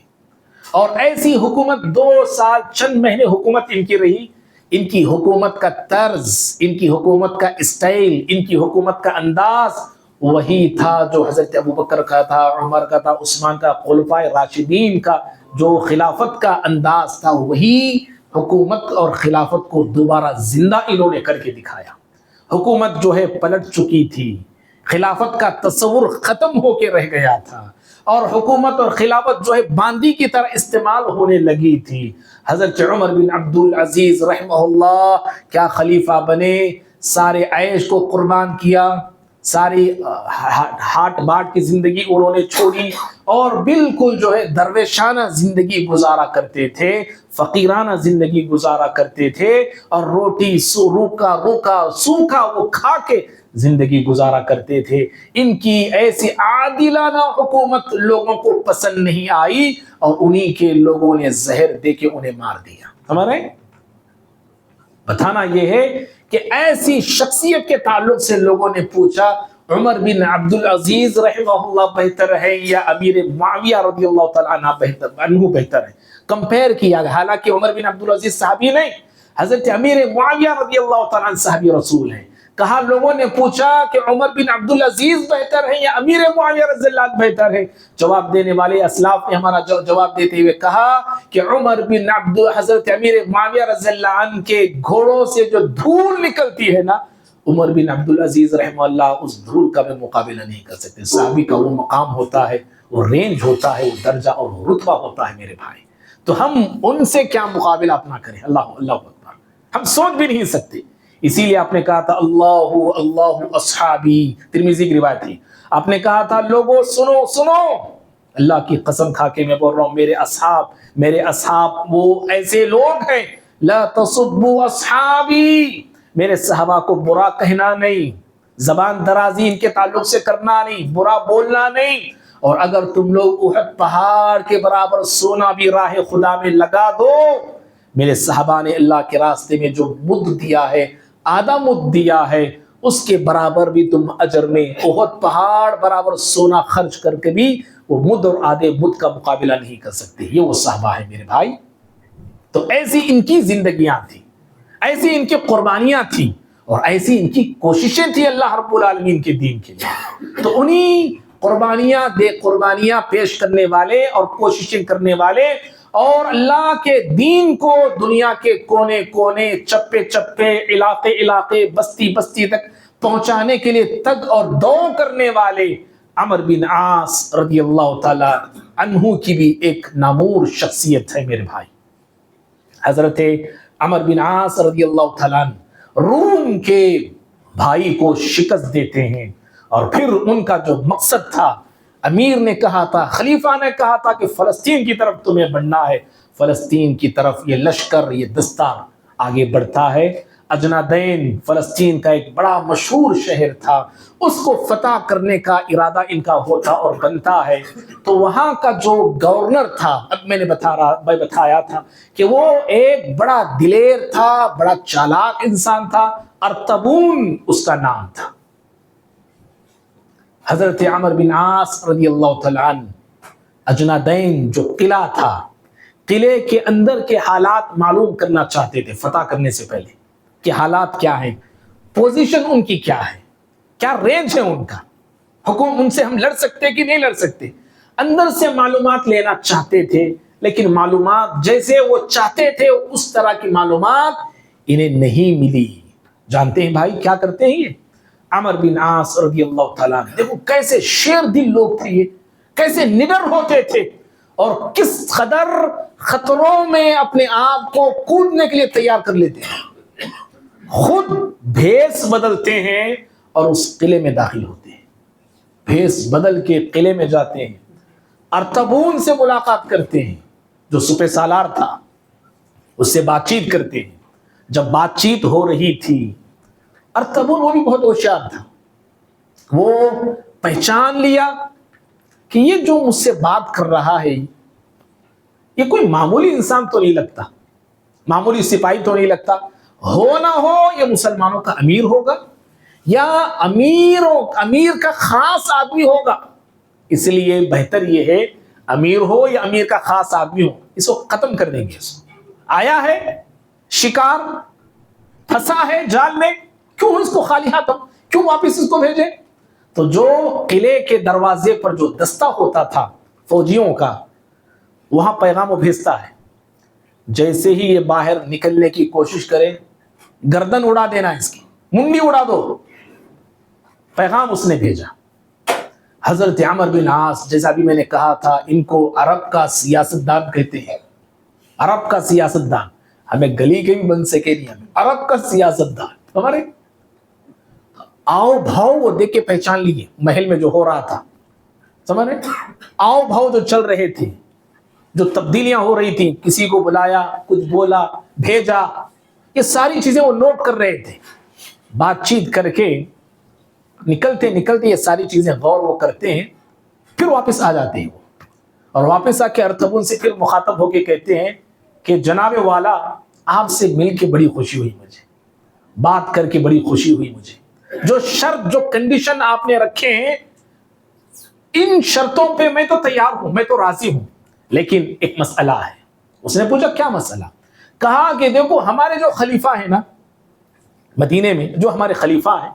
اور ایسی حکومت 2 سال چند مہینے حکومت ان کی رہی. ان کی حکومت کا طرز, ان کی حکومت کا اسٹائل, ان کی حکومت کا انداز وہی تھا جو حضرت ابوبکر کا تھا, عمر کا تھا, عثمان کا, خلفائے راشدین کا جو خلافت کا انداز تھا. وہی حکومت اور خلافت کو دوبارہ زندہ انہوں نے کر کے دکھایا. حکومت جو ہے پلٹ چکی تھی, خلافت کا تصور ختم ہو کے رہ گیا تھا, اور حکومت اور خلافت جو ہے باندی کی طرح استعمال ہونے لگی تھی. حضرت عمر بن عبدالعزیز رحمہ اللہ کیا خلیفہ بنے, سارے عیش کو قربان کیا, ساری ہاٹ باٹ کی زندگی انہوں نے چھوڑی, اور بالکل جو ہے درویشانہ زندگی گزارا کرتے تھے، فقیرانہ زندگی گزارا کرتے تھے، اور روٹی روکا سوکھا وہ کھا کے زندگی گزارا کرتے تھے۔ ان کی ایسی عادلانہ حکومت لوگوں کو پسند نہیں آئی، اور انہی کے لوگوں نے زہر دے کے انہیں مار دیا۔ ہمارے بتانا یہ ہے کہ ایسی شخصیت کے تعلق سے لوگوں نے پوچھا عمر بن عبدالعزیز رحمہ اللہ بہتر ہے یا امیر معاویہ رضی اللہ تعالیٰ عنہ بہتر ہے؟ کمپیر کیا گیا، حالانکہ عمر بن عبدالعزیز صحابی نہیں، حضرت امیر معاویہ رضی اللہ تعالیٰ عنہ صحابی رسول ہیں۔ کہا لوگوں نے پوچھا کہ عمر بن عبدالعزیز بہتر ہے یا امیر معاویہ رضی اللہ عنہ بہتر ہے؟ جواب دینے والے اسلاف نے ہمارا جواب دیتے ہوئے کہا کہ حضرت امیر معاویہ رضی اللہ عنہ کے گھوڑوں سے جو دھول نکلتی ہے نا، عمر بن عبدالعزیز رحمہ اللہ اس دھول کا میں مقابلہ نہیں کر سکتے۔ صحابی کا وہ مقام ہوتا ہے، وہ رینج ہوتا ہے، وہ درجہ اور رتبہ ہوتا ہے میرے بھائی، تو ہم ان سے کیا مقابلہ اپنا کریں؟ اللہ اکبر، ہم سوچ بھی نہیں سکتے۔ اسی لیے آپ نے کہا تھا اللہ اصحابی، ترمذی کی روایت تھی، آپ نے کہا تھا لوگوں سنو، اللہ کی قسم کھا کے میں بول رہا ہوں، میرے اصحاب وہ ایسے لوگ ہیں، لا تصبوا اصحابی، میرے صحابہ کو برا کہنا نہیں، زبان درازی ان کے تعلق سے کرنا نہیں، برا بولنا نہیں، اور اگر تم لوگ احد پہاڑ کے برابر سونا بھی راہ خدا میں لگا دو، میرے صحابہ نے اللہ کے راستے میں جو مد دیا ہے، آدھا مد دیا ہے، اس کے برابر بھی تم اجر میں احد پہاڑ برابر سونا خرچ کر کے بھی وہ مد اور آدھے مد کا مقابلہ نہیں کر سکتے۔ یہ وہ صحابہ ہے میرے بھائی۔ تو ایسی ان کی زندگیاں تھیں، ایسی ان کی قربانیاں تھیں، اور ایسی ان کی کوششیں تھیں اللہ رب العالمین کے دین کے لیے۔ تو انہی قربانیاں پیش کرنے والے اور کوششیں کرنے والے، اور اللہ کے دین کو دنیا کے کونے کونے، چپے چپے، علاقے بستی تک پہنچانے کے لیے تگ اور دو کرنے والے عمر بن عاص رضی اللہ تعالی عنہ کی بھی ایک نامور شخصیت ہے میرے بھائی۔ حضرت عمر بن عاص رضی اللہ تعالیٰ عنہ روم کے بھائی کو شکست دیتے ہیں، اور پھر ان کا جو مقصد تھا، امیر نے کہا تھا، خلیفہ نے کہا تھا کہ فلسطین کی طرف تمہیں بڑھنا ہے، فلسطین کی طرف یہ لشکر، یہ دستہ آگے بڑھتا ہے۔ اجنادین فلسطین کا ایک بڑا مشہور شہر تھا، اس کو فتح کرنے کا ارادہ ان کا ہوتا اور بنتا ہے۔ تو وہاں کا جو گورنر تھا، اب میں نے بتایا تھا کہ وہ ایک بڑا دلیر تھا، بڑا چالاک انسان تھا، ارطبون اس کا نام تھا۔ حضرت عمر بن عاص رضی اللہ تعالیٰ عنہ اجنادین جو قلعہ تھا، قلعے کے اندر کے حالات معلوم کرنا چاہتے تھے فتح کرنے سے پہلے، کہ حالات کیا ہیں، پوزیشن ان کی کیا ہے، کیا رینج ہے ان کا، حکم ان سے ہم لڑ سکتے کہ نہیں لڑ سکتے، اندر سے معلومات لینا چاہتے تھے، لیکن معلومات جیسے وہ چاہتے تھے اس طرح کی معلومات انہیں نہیں ملی۔ جانتے ہیں بھائی کیا کرتے ہیں یہ عمر بن عاص رضی اللہ تعالیٰ عنہ؟ دیکھو کیسے شیر دل لوگ تھے یہ، کیسے نڈر ہوتے تھے، اور کس قدر خطروں میں اپنے آپ کو کودنے کے لیے تیار کر لیتے ہیں، خود بھیس بدلتے ہیں اور اس قلعے میں داخل ہوتے ہیں، بھیس بدل کے قلعے میں جاتے ہیں، ارطبون سے ملاقات کرتے ہیں جو سپہ سالار تھا، اس سے بات چیت کرتے ہیں۔ جب بات چیت ہو رہی تھی، ارطبون وہ بھی بہت ہوشیار تھا، وہ پہچان لیا کہ یہ جو مجھ سے بات کر رہا ہے یہ کوئی معمولی انسان تو نہیں لگتا، معمولی سپاہی تو نہیں لگتا، ہو نہ ہو یہ مسلمانوں کا امیر ہوگا، یا امیر کا خاص آدمی ہوگا، اس لیے بہتر یہ ہے امیر ہو یا امیر کا خاص آدمی ہو، اس کو ختم کر دیں گے۔ اس کو آیا ہے شکار، پھنسا ہے جال میں، کیوں اس کو خالی ہاتھ، کیوں واپس اس کو بھیجے؟ تو جو قلعے کے دروازے پر جو دستہ ہوتا تھا فوجیوں کا، وہاں پیغام وہ بھیجتا ہے، جیسے ہی یہ باہر نکلنے کی کوشش کرے گردن اڑا دینا، اس کی منڈی اڑا دو، پیغام اس نے بھیجا۔ حضرت عمر بن عاص، جیسا بھی میں نے کہا تھا، ان کو عرب کا سیاستدان کہتے ہیں، عرب کا سیاستدان، ہمیں گلی کے بھی بن سکے نہیں، ہمیں عرب کا سیاستدان، ہمارے آؤ بھاؤ وہ دیکھ کے پہچان لیجیے محل میں جو ہو رہا تھا، سمجھ رہے؟ آؤ بھاؤ جو چل رہے تھے، جو تبدیلیاں ہو رہی تھیں، کسی کو بلایا، کچھ بولا، بھیجا، یہ ساری چیزیں وہ نوٹ کر رہے تھے. بات چیت کر کے نکلتے نکلتے یہ ساری چیزیں غور وہ کرتے ہیں، پھر واپس آ جاتے ہیں وہ. اور واپس آ کے ارطغرل سے پھر مخاطب ہو کے کہتے ہیں کہ جناب والا، آپ سے مل کے بڑی خوشی ہوئی مجھے، بات کر کے بڑی خوشی ہوئی مجھے. جو شرط، جو کنڈیشن آپ نے رکھے ہیں، ان شرطوں پہ میں تو تیار ہوں، میں تو راضی ہوں، لیکن ایک مسئلہ ہے. اس نے پوچھا کیا مسئلہ؟ کہا کہ دیکھو ہمارے جو خلیفہ ہیں نا مدینے میں، جو ہمارے خلیفہ ہیں،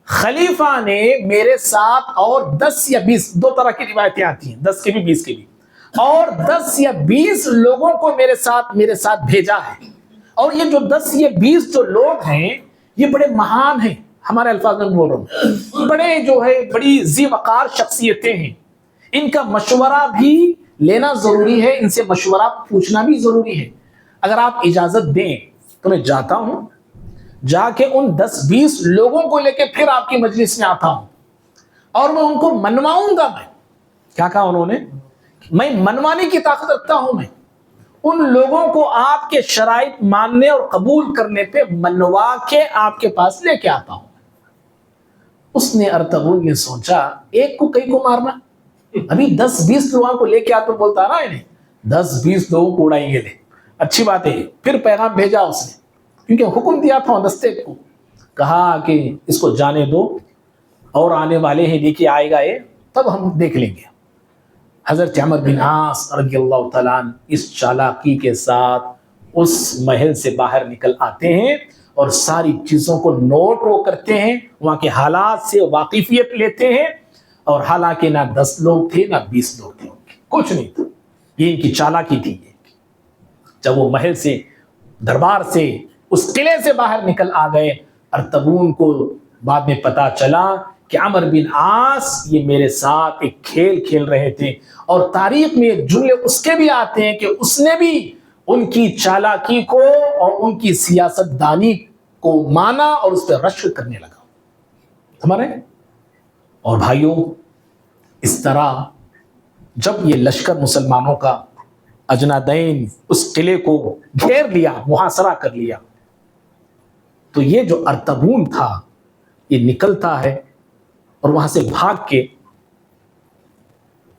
خلیفہ نے میرے ساتھ اور 10 یا 20، دو طرح کی روایتیں آتی ہیں، 10 کے بھی 20 کے بھی، اور 10 یا 20 لوگوں کو میرے ساتھ بھیجا ہے. اور یہ جو 10 یا 20 جو لوگ ہیں یہ بڑے مہان ہیں، ہمارے الفاظ میں بول رہا ہوں، بڑے جو ہے بڑی ذی وقار شخصیتیں ہیں. ان کا مشورہ بھی لینا ضروری ہے، ان سے مشورہ پوچھنا بھی ضروری ہے. اگر آپ اجازت دیں تو میں جاتا ہوں، جا کے ان 10-20 لوگوں کو لے کے پھر آپ کی مجلس میں آتا ہوں اور میں ان کو منواؤں گا. میں کیا کہا انہوں نے؟ میں منوانے کی طاقت رکھتا ہوں. میں ان لوگوں کو آپ کے شرائط ماننے اور قبول کرنے پہ منوا کے آپ کے پاس لے کے آتا ہوں. اس نے ارطغرل نے سوچا ایک کو کئی کو مارنا، ابھی 10-20 لوگوں کو لے کے آتا، بولتا نا انہیں 10-20 لوگوں کو اڑائیں گے. لے اچھی بات ہے. پھر پیغام بھیجا اس نے، کیونکہ حکم دیا تھا دستے کو، کہا کہ اس کو جانے دو، اور آنے والے ہیں لے کے آئے گا یہ، تب ہم دیکھ لیں گے. حضرت عمر بن عاص رضی اللہ تعالیٰ عنہ اس چالاکی کے ساتھ اس محل سے باہر نکل آتے ہیں اور ساری چیزوں کو نوٹ وہ کرتے ہیں، وہاں کے حالات سے واقفیت لیتے ہیں. اور حالانکہ نہ 10 لوگ تھے نہ 20 لوگ تھے، کچھ نہیں تھا. یہ ان کی چالاکی تھی. جب وہ محل سے، دربار سے، اس قلعے سے باہر نکل آ گئے، ارطغرل کو بعد میں پتا چلا کہ عمر بن عاص یہ میرے ساتھ ایک کھیل کھیل رہے تھے. اور تاریخ میں جملے اس کے بھی آتے ہیں کہ اس نے بھی ان کی چالاکی کو اور ان کی سیاست دانی کو مانا اور اس پہ رشک کرنے لگا. ہمارے اور بھائیوں، اس طرح جب یہ لشکر مسلمانوں کا اجنادین اس قلعے کو گھیر لیا، محاصرہ کر لیا، تو یہ جو ارطغرل تھا یہ نکلتا ہے اور وہاں سے بھاگ کے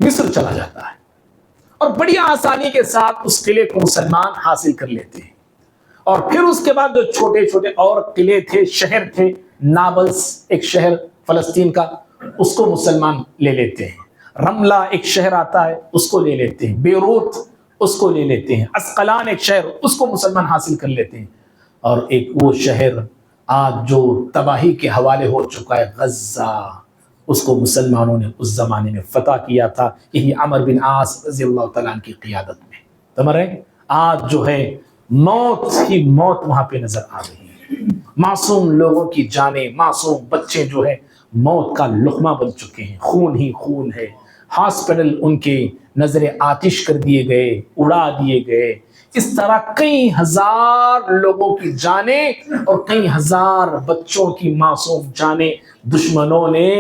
مصر چلا جاتا ہے، اور بڑی آسانی کے ساتھ اس قلعے کو مسلمان حاصل کر لیتے ہیں. اور پھر اس کے بعد جو چھوٹے چھوٹے اور قلعے تھے، شہر تھے، نابلس ایک شہر فلسطین کا، اس کو مسلمان لے لیتے ہیں. رملہ ایک شہر آتا ہے، اس کو لے لیتے ہیں. بیروت اس کو لے لیتے ہیں. اسقلان ایک شہر، اس کو مسلمان حاصل کر لیتے ہیں. اور ایک وہ شہر آج جو تباہی کے حوالے ہو چکا ہے، غزہ، اس کو مسلمانوں نے اس زمانے میں فتح کیا تھا، یہی عمر بن عاص رضی اللہ تعالیٰ عنہ کی قیادت میں. سمجھ رہے ہیں؟ آج جو ہے موت ہی موت وہاں پہ نظر آ رہی ہے. معصوم لوگوں کی جانیں، معصوم بچے جو ہے موت کا لقمہ بن چکے ہیں، خون ہی خون ہے. ہاسپٹل ان کے نظر آتش کر دیے گئے، اڑا دیے گئے. اس طرح کئی ہزار لوگوں کی جانیں اور کئی ہزار بچوں کی معصوم جانیں دشمنوں نے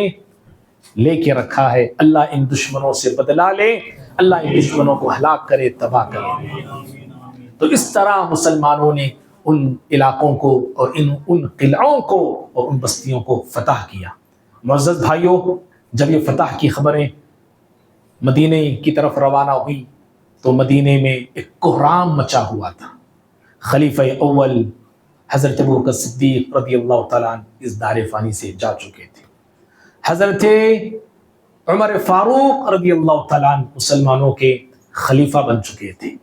لے کے رکھا ہے. اللہ ان دشمنوں سے بدلہ لے، اللہ ان دشمنوں کو ہلاک کرے، تباہ کرے. تو اس طرح مسلمانوں نے ان علاقوں کو اور ان قلعوں کو اور ان بستیوں کو فتح کیا. معزز بھائیوں، جب یہ فتح کی خبریں مدینے کی طرف روانہ ہوئی تو مدینے میں ایک کوہرام مچا ہوا تھا. خلیفہ اول حضرت ابوبکر صدیق رضی اللہ تعالیٰ عنہ اس دار فانی سے جا چکے تھے. حضرت عمر فاروق رضی اللہ تعالیٰ عنہ مسلمانوں کے خلیفہ بن چکے تھے.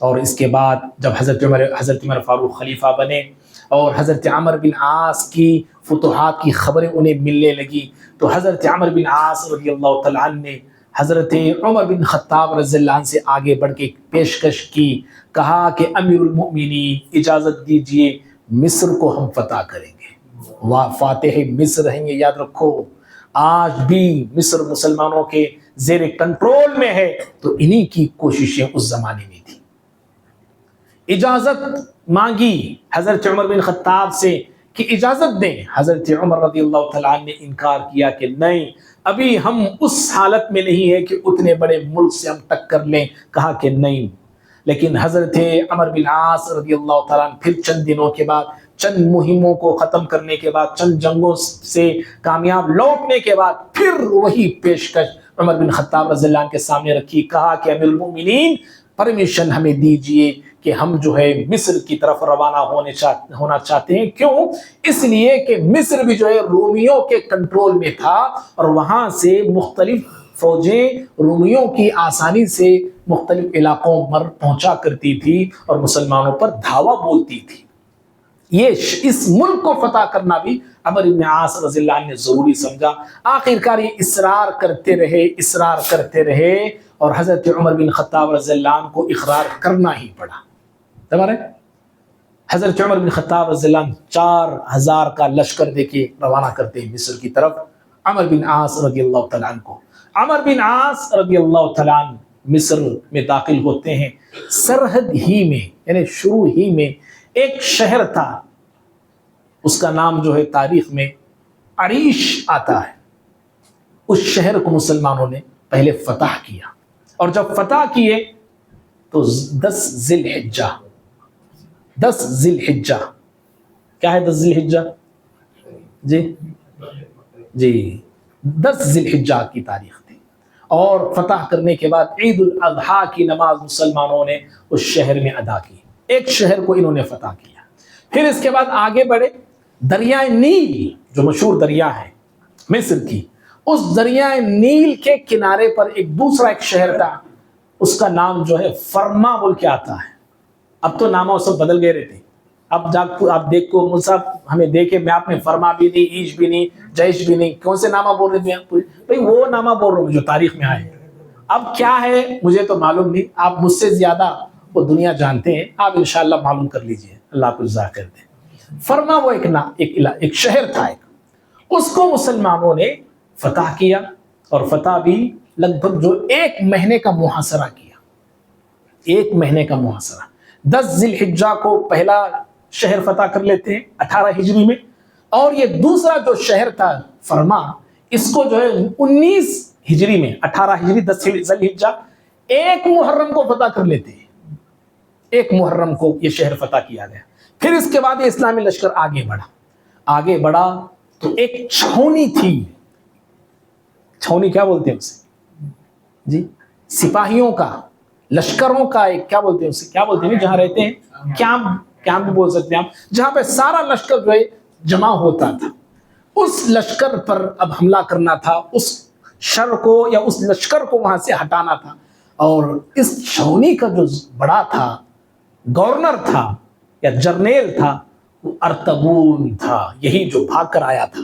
اور اس کے بعد جب حضرت عمر فاروق خلیفہ بنے اور حضرت عمر بن عاص کی فتوحات کی خبریں انہیں ملنے لگی، تو حضرت عمر بن عاص رضی اللہ تعالیٰ عنہ نے حضرت عمر بن خطاب رضی اللہ عنہ سے آگے بڑھ کے پیشکش کی، کہا کہ امیر المؤمنین اجازت دیجئے، مصر کو ہم فتح کریں گے، فاتح مصر رہیں گے. یاد رکھو آج بھی مصر مسلمانوں کے زیر کنٹرول میں ہے، تو انہی کی کوششیں اس زمانے میں تھی. اجازت مانگی حضرت عمر بن خطاب سے کہ اجازت دیں. حضرت عمر رضی اللہ تعالیٰ عنہ نے انکار کیا کہ نہیں، ابھی ہم اس حالت میں نہیں ہے کہ اتنے بڑے ملک سے ہم ٹکر لیں. کہا کہ نہیں. لیکن حضرت عمر بن عاص رضی اللہ تعالیٰ عنہ پھر چند دنوں کے بعد، چند مہموں کو ختم کرنے کے بعد، چند جنگوں سے کامیاب لوٹنے کے بعد، پھر وہی پیشکش عمر بن خطاب رضی اللہ عنہ کے سامنے رکھی. کہا کہ امیر المؤمنین پرمیشن ہمیں دیجئے کہ ہم جو ہے مصر کی طرف روانہ ہونا چاہتے ہیں. کیوں؟ اس لیے کہ مصر بھی جو ہے رومیوں کے کنٹرول میں تھا، اور وہاں سے مختلف فوجیں رومیوں کی آسانی سے مختلف علاقوں پر پہنچا کرتی تھی اور مسلمانوں پر دھاوا بولتی تھی. اس ملک کو فتح کرنا بھی عمر بن عاص رضی اللہ عنہ نے ضروری سمجھا. آخرکار یہ اصرار کرتے رہے اور حضرت عمر بن خطاب رضی اللہ عنہ کو اقرار کرنا ہی پڑا. حضرت عمر بن خطاب رضی اللہ عنہ 4000 کا لشکر دے کے روانہ کرتے ہیں مصر کی طرف عمر بن عاص رضی اللہ تعالیٰ عنہ کو. عمر بن عاص رضی اللہ تعالیٰ عنہ مصر میں داخل ہوتے ہیں. سرحد ہی میں، یعنی شروع ہی میں ایک شہر تھا، اس کا نام جو ہے تاریخ میں عریش آتا ہے. اس شہر کو مسلمانوں نے پہلے فتح کیا، اور جب فتح کیے تو 10 ذی الحجہ کیا ہے 10 ذی الحجہ؟ جی 10 ذی الحجہ کی تاریخ تھی. اور فتح کرنے کے بعد عید الاضحیٰ کی نماز مسلمانوں نے اس شہر میں ادا کی. ایک شہر کو انہوں نے فتح کیا. پھر اس کے بعد آگے بڑھے. دریائے نیل جو مشہور دریا ہے مصر کی، اس دریائے نیل کے کنارے پر دوسرا ایک شہر تھا، اس کا نام جو ہے فرما بول کے آتا ہے. اب تو نامہ سب بدل گئے رہتے. اب آپ دیکھو مصعب ہمیں دیکھے میپ میں فرما بھی نہیں، ایش بھی نہیں، جیش بھی نہیں. کون سے نامہ بول رہے تھے بھائی؟ وہ نامہ بول رہا ہوں جو تاریخ میں آئے. اب کیا ہے مجھے تو معلوم نہیں، آپ مجھ سے زیادہ وہ دنیا جانتے ہیں. آپ انشاءاللہ معلوم کر لیجئے، اللہ آپ کو جزا کر دے. فرما وہ ایک شہر تھا، اس کو مسلمانوں نے فتح کیا، اور فتح بھی لگ بھگ جو 1 مہینے کا محاصرہ کیا. 1 مہینے کا محاصرہ. 10 ذی الحجہ کو پہلا شہر فتح کر لیتے ہیں 18 ہجری میں، اور یہ دوسرا جو شہر تھا فرما، اس کو جو ہے 19 ہجری میں، 18 ہجری 10 ذی الحجہ 1 محرم کو فتح کر لیتے ہیں. 1 محرم کو یہ شہر فتح کیا گیا. پھر اس کے بعد یہ اسلامی لشکر آگے بڑھا تو ایک چھاؤنی تھی. چھاؤنی کیا بولتے ہیں اسے؟ جی سپاہیوں کا، لشکروں کا ایک کیا بولتے ہیں اسے؟ کیا بولتے ہیں جہاں رہتے ہیں؟ کیمپ بھی بول سکتے ہیں آپ، جہاں پہ سارا لشکر جو ہے جمع ہوتا تھا. اس لشکر پر اب حملہ کرنا تھا، اس شر کو یا اس لشکر کو وہاں سے ہٹانا تھا. اور اس چھاؤنی کا جو بڑا تھا، گورنر تھا یا جرنیل تھا، وہ ارطغرل تھا. یہی جو بھاگ کر آیا تھا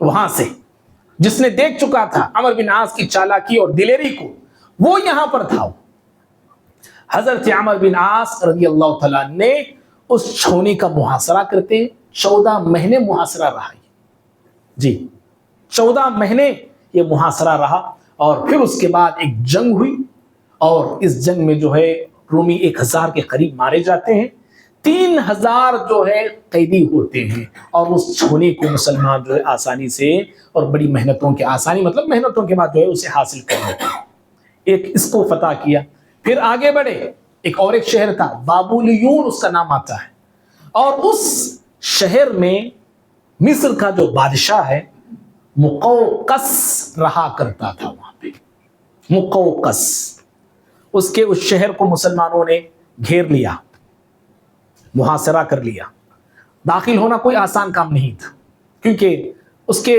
وہاں سے، جس نے دیکھ چکا تھا عمر بن عاص کی چالاکی اور دلیری کو، وہ یہاں پر تھا. حضرت عمر بن عاص رضی اللہ تعالیٰ نے اس چھاؤنی کا محاصرہ کرتے 14 مہینے محاصرہ رہا. جی 14 مہینے یہ محاصرہ رہا. اور پھر اس کے بعد ایک جنگ ہوئی، اور اس جنگ میں جو ہے رومی 1000 کے قریب مارے جاتے ہیں. 3000 جو ہے قیدی ہوتے ہیں. اور اس چھاؤنی کو مسلمان جو ہے آسانی سے اور بڑی محنتوں کے، آسانی مطلب محنتوں کے بعد جو ہے اسے حاصل کر لیتے ہیں. ایک اس کو فتح کیا. پھر آگے بڑھے. ایک شہر تھا بابلیون اس کا نام آتا ہے. اور اس شہر میں مصر کا جو بادشاہ ہے مقوقس رہا کرتا تھا. وہاں پہ مقوقس، اس شہر کو مسلمانوں نے گھیر لیا، محاصرہ کر لیا. داخل ہونا کوئی آسان کام نہیں تھا، کیونکہ اس کے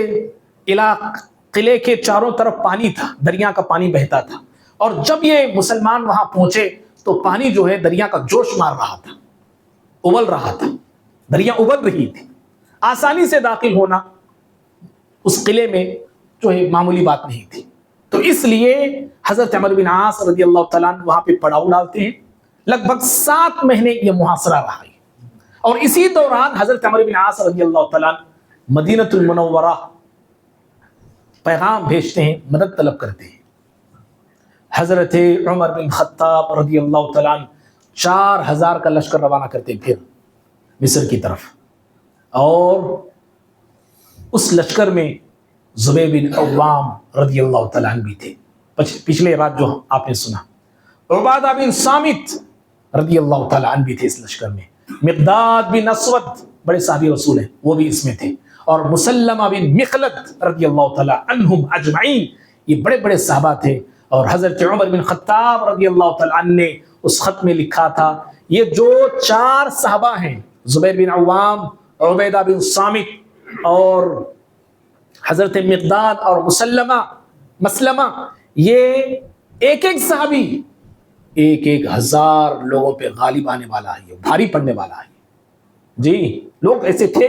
قلعے کے چاروں طرف پانی تھا، دریا کا پانی بہتا تھا. اور جب یہ مسلمان وہاں پہنچے تو پانی جو ہے دریا کا جوش مار رہا تھا، ابل رہا تھا، دریا ابل رہی تھی. آسانی سے داخل ہونا اس قلعے میں جو ہے معمولی بات نہیں تھی. تو اس لیے حضرت عمر بن عاص رضی اللہ تعالیٰ عنہ وہاں پہ پڑاؤ ڈالتے ہیں. لگ بھگ 7 مہینے یہ محاصرہ رہا. اور اسی دوران حضرت عمر بن عاص رضی اللہ تعالیٰ عنہ مدینۃ المنورہ پیغام بھیجتے ہیں، مدد طلب کرتے ہیں. حضرت عمر بن خطاب رضی اللہ تعالیٰ عنہ 4000 کا لشکر روانہ کرتے ہیں پھر مصر کی طرف. اور اس لشکر میں زبیر بن عوام رضی اللہ تعالیٰ عنہ بھی تھے. پچھلے رات جو آپ نے سنا, عبادہ بن صامت رضی اللہ تعالیٰ عنہ بھی تھے اس لشکر میں. مقداد بن اسود بڑے صحابی رسول ہیں, وہ بھی اس میں تھے. اور مسلمہ بن مخلد رضی اللہ تعالیٰ عنہم اجمعین, یہ بڑے بڑے صحابہ تھے. اور حضرت عمر بن خطاب رضی اللہ تعالیٰ عنہ نے اس خط میں لکھا تھا, یہ جو 4 صحابہ ہیں, زبیر بن عوام, عبیدہ بن صامت اور حضرت مقداد اور مسلمہ, یہ ایک ایک صحابی 1,000 لوگوں پہ غالب آنے والا ہے, بھاری پڑنے والا ہے. جی لوگ ایسے تھے,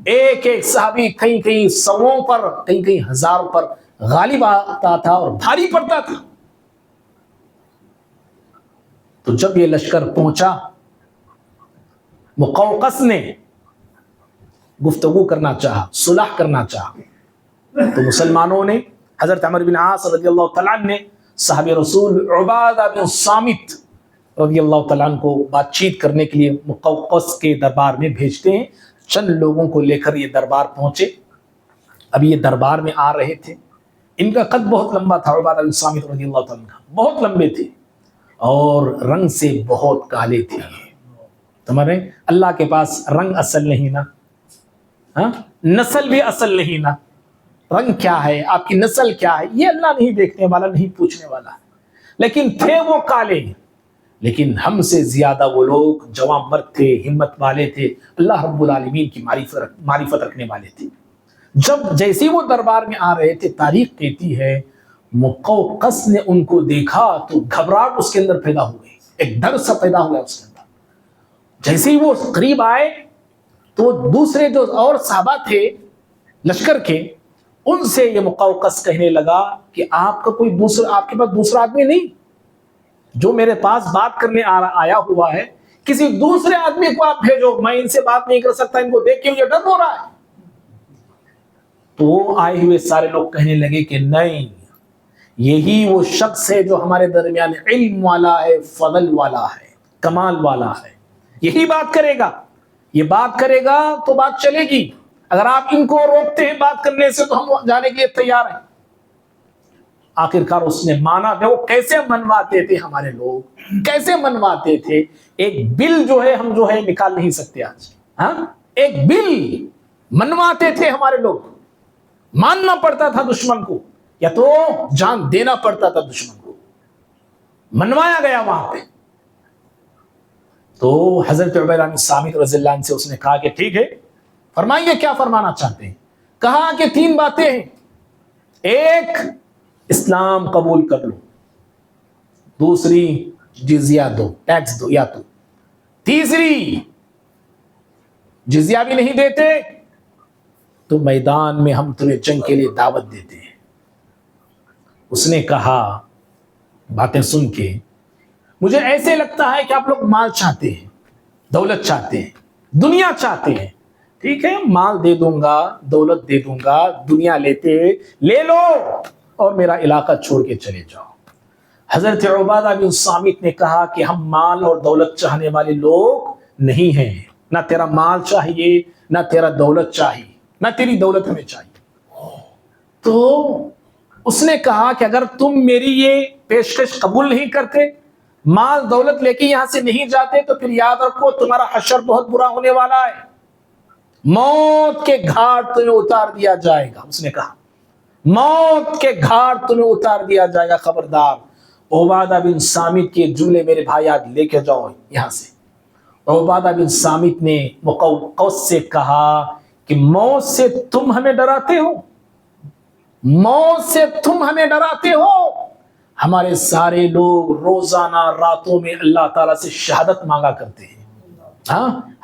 ایک ایک صحابی کہیں کہیں 100 پر, کہیں کہیں 1000 پر غالب آتا تھا اور بھاری پڑتا تھا. تو جب یہ لشکر پہنچا, مقوقس نے گفتگو کرنا چاہا, صلح کرنا چاہا, تو مسلمانوں نے حضرت عمر بن عاص رضی اللہ تعالیٰ عنہ نے صحابی رسول عبادہ بن صامت رضی اللہ تعالیٰ عنہ کو بات چیت کرنے کے لیے مقوقس کے دربار میں بھیجتے ہیں. چند لوگوں کو لے کر یہ دربار پہنچے. اب یہ دربار میں آ رہے تھے, ان کا قد بہت لمبا تھا, عبادہ بن صامت رضی اللہ تعالیٰ عنہ بہت لمبے تھے اور رنگ سے بہت کالے تھے. تمہارے اللہ کے پاس رنگ اصل نہیں نا, نسل بھی اصل نہیں نا. رنگ کیا ہے, آپ کی نسل کیا ہے, یہ اللہ نہیں دیکھنے والا, نہیں پوچھنے والا. لیکن تھے وہ کالے, لیکن ہم سے زیادہ وہ لوگ جوان مرد تھے, ہمت والے تھے, اللہ رب العالمین کی معرفت رکھنے والے تھے. جب جیسے وہ دربار میں آ رہے تھے, تاریخ کہتی ہے مقوقس نے ان کو دیکھا تو گھبراہٹ اس کے اندر پیدا ہو گئی, ایک ڈر سا پیدا ہوا اس کے اندر. جیسے ہی وہ قریب آئے تو دوسرے جو اور صحابہ تھے لشکر کے, ان سے یہ مقوقس کہنے لگا کہ آپ کا کوئی دوسرا, آپ کے پاس دوسرا آدمی نہیں جو میرے پاس بات کرنے آیا ہوا ہے, کسی دوسرے آدمی کو آپ بھیجو, میں ان سے بات نہیں کر سکتا, ان کو دیکھ کے مجھے ڈر ہو رہا ہے. تو آئے ہوئے سارے لوگ کہنے لگے کہ نہیں, یہی وہ شخص ہے جو ہمارے درمیان علم والا ہے, فضل والا ہے, کمال والا ہے, یہی بات کرے گا. یہ بات کرے گا تو بات چلے گی. اگر آپ ان کو روکتے ہیں بات کرنے سے تو ہم جانے کے لیے تیار ہیں. آخرکار اس نے مانا. وہ کیسے منواتے تھے ہمارے لوگ, کیسے منواتے تھے. ایک بل جو ہے ہم جو ہے نکال نہیں سکتے آج. ایک بل منواتے تھے ہمارے لوگ, ماننا پڑتا تھا دشمن کو, یا تو جان دینا پڑتا تھا دشمن کو. منوایا گیا وہاں پہ. تو حضرت عبیدہ بن صامت رضی اللہ عنہ سے اس نے کہا کہ ٹھیک ہے, فرمائیے کیا فرمانا چاہتے ہیں. کہا کہ 3 باتیں ہیں. ایک, اسلام قبول کر لو. دوسری, جزیہ دو, ٹیکس دو. یا تو تیسری, جزیہ بھی نہیں دیتے تو میدان میں ہم تمہیں جنگ کے لیے دعوت دیتے ہیں. اس نے کہا باتیں سن کے مجھے ایسے لگتا ہے کہ آپ لوگ مال چاہتے ہیں, دولت چاہتے ہیں, دنیا چاہتے ہیں. ٹھیک ہے, مال دے دوں گا, دولت دے دوں گا, دنیا لے لو اور میرا علاقہ چھوڑ کے چلے جاؤ. حضرت عبادہ بن صامت نے کہا کہ ہم مال اور دولت چاہنے والے لوگ نہیں ہیں. نہ تیرا مال چاہیے, نہ تیرا دولت چاہیے, نہ تیری دولت ہمیں چاہیے. تو اس نے کہا کہ اگر تم میری یہ پیشکش قبول نہیں کرتے, مال دولت لے کے یہاں سے نہیں جاتے, تو پھر یاد رکھو تمہارا حشر بہت برا ہونے والا ہے. موت کے گھاٹ تمہیں اتار دیا جائے گا. اس نے کہا موت کے گھاٹ تمہیں اتار دیا جائے گا, خبردار. عبادہ بن صامت کے جملے میرے بھائی آج لے کے جاؤ یہاں سے. عبادہ بن صامت نے مقوقس سے کہا کہ موت سے تم ہمیں ڈراتے ہو, موت سے تم ہمیں ڈراتے ہو. ہمارے سارے لوگ روزانہ راتوں میں اللہ تعالیٰ سے شہادت مانگا کرتے ہیں.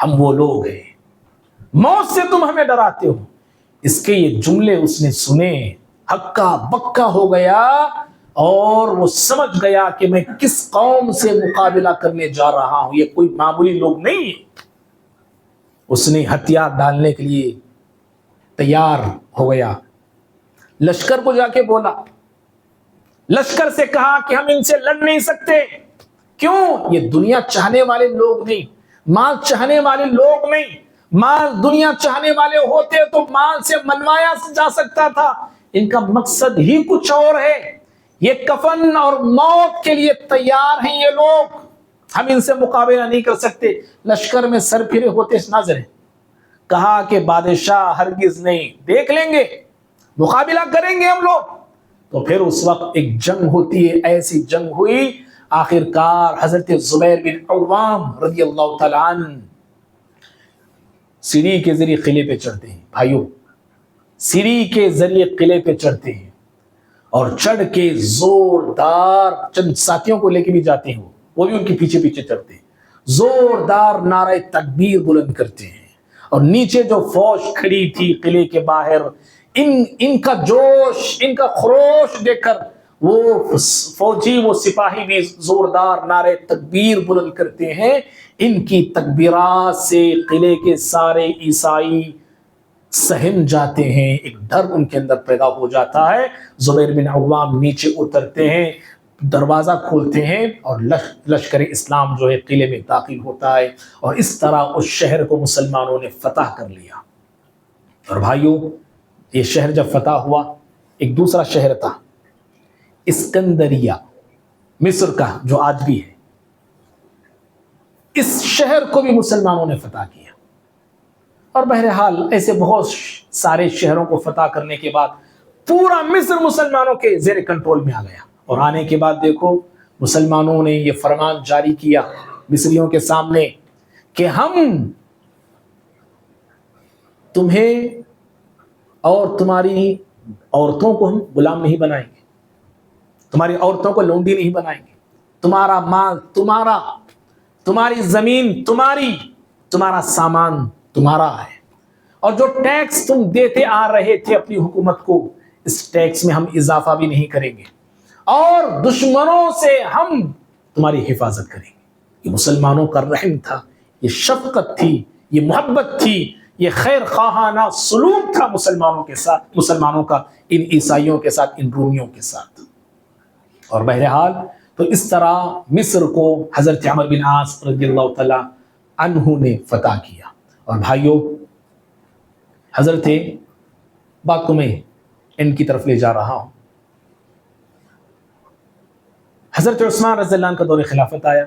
ہم وہ لوگ ہیں, موت سے تم ہمیں ڈراتے ہو. اس کے یہ جملے اس نے سنے, ہکا بکا ہو گیا اور وہ سمجھ گیا کہ میں کس قوم سے مقابلہ کرنے جا رہا ہوں, یہ کوئی معمولی لوگ نہیں. اس نے ہتھیار ڈالنے کے لیے تیار ہو گیا. لشکر کو جا کے بولا, لشکر سے کہا کہ ہم ان سے لڑ نہیں سکتے. کیوں؟ یہ دنیا چاہنے والے لوگ نہیں, مال چاہنے والے لوگ نہیں. مال دنیا چاہنے والے ہوتے تو مال سے منوایا جا سکتا تھا، ان کا مقصد ہی کچھ اور ہے۔ یہ کفن اور موت کے لیے تیار ہیں یہ لوگ، ہم ان سے مقابلہ نہیں کر سکتے۔ لشکر میں سر پھرے ہوتے ناظر ہیں، کہا کہ بادشاہ ہرگز نہیں، دیکھ لیں گے، مقابلہ کریں گے ہم لوگ۔ تو پھر اس وقت ایک جنگ ہوتی ہے، ایسی جنگ ہوئی، آخر کار حضرت زبیر بن عوام رضی اللہ تعالیٰ عنہ سیڑھی کے ذریعے قلعے پہ چڑھتے ہیں۔ بھائیوں، سیڑھی کے ذریعے قلعے پہ چڑھتے ہیں اور چڑھ کے زوردار، چند ساتھیوں کو لے کے بھی جاتے ہیں، وہ بھی ان کے پیچھے پیچھے چڑھتے ہیں، زوردار نعرہ تکبیر بلند کرتے ہیں، اور نیچے جو فوج کھڑی تھی قلعے کے باہر، ان کا جوش، ان کا خروش دیکھ کر وہ فوجی، وہ سپاہی بھی زوردار نعرہ تکبیر بلند کرتے ہیں۔ ان کی تکبیرات سے قلعے کے سارے عیسائی سہم جاتے ہیں، ایک ڈر ان کے اندر پیدا ہو جاتا ہے۔ زبیر بن عوام نیچے اترتے ہیں، دروازہ کھولتے ہیں، اور لشکر اسلام جو ہے قلعے میں داخل ہوتا ہے، اور اس طرح اس شہر کو مسلمانوں نے فتح کر لیا۔ اور بھائیوں، یہ شہر جب فتح ہوا، ایک دوسرا شہر تھا اسکندریہ، مصر کا، جو آج بھی ہے، اس شہر کو بھی مسلمانوں نے فتح کیا۔ اور بہرحال ایسے بہت سارے شہروں کو فتح کرنے کے بعد پورا مصر مسلمانوں کے زیر کنٹرول میں آ گیا، اور آنے کے بعد دیکھو مسلمانوں نے یہ فرمان جاری کیا مصریوں کے سامنے کہ ہم تمہیں اور تمہاری عورتوں کو ہم غلام نہیں بنائیں گے، تمہاری عورتوں کو لونڈی نہیں بنائیں گے، تمہارا مال تمہارا، تمہاری زمین تمہاری، تمہارا سامان تمہارا ہے، اور جو ٹیکس تم دیتے آ رہے تھے اپنی حکومت کو، اس ٹیکس میں ہم اضافہ بھی نہیں کریں گے، اور دشمنوں سے ہم تمہاری حفاظت کریں گے۔ یہ مسلمانوں کا رحم تھا، یہ شفقت تھی، یہ محبت تھی، یہ خیر خواہانہ سلوک تھا مسلمانوں کے ساتھ، مسلمانوں کا ان عیسائیوں کے ساتھ، ان رومیوں کے ساتھ۔ اور بہرحال تو اس طرح مصر کو حضرت عمر بن عاص رضی اللہ تعالیٰ عنہ نے فتح کیا۔ اور بھائیوں، حضرت، بات کو میں ان کی طرف لے جا رہا ہوں، حضرت عثمان رضی اللہ عنہ کا دور خلافت آیا،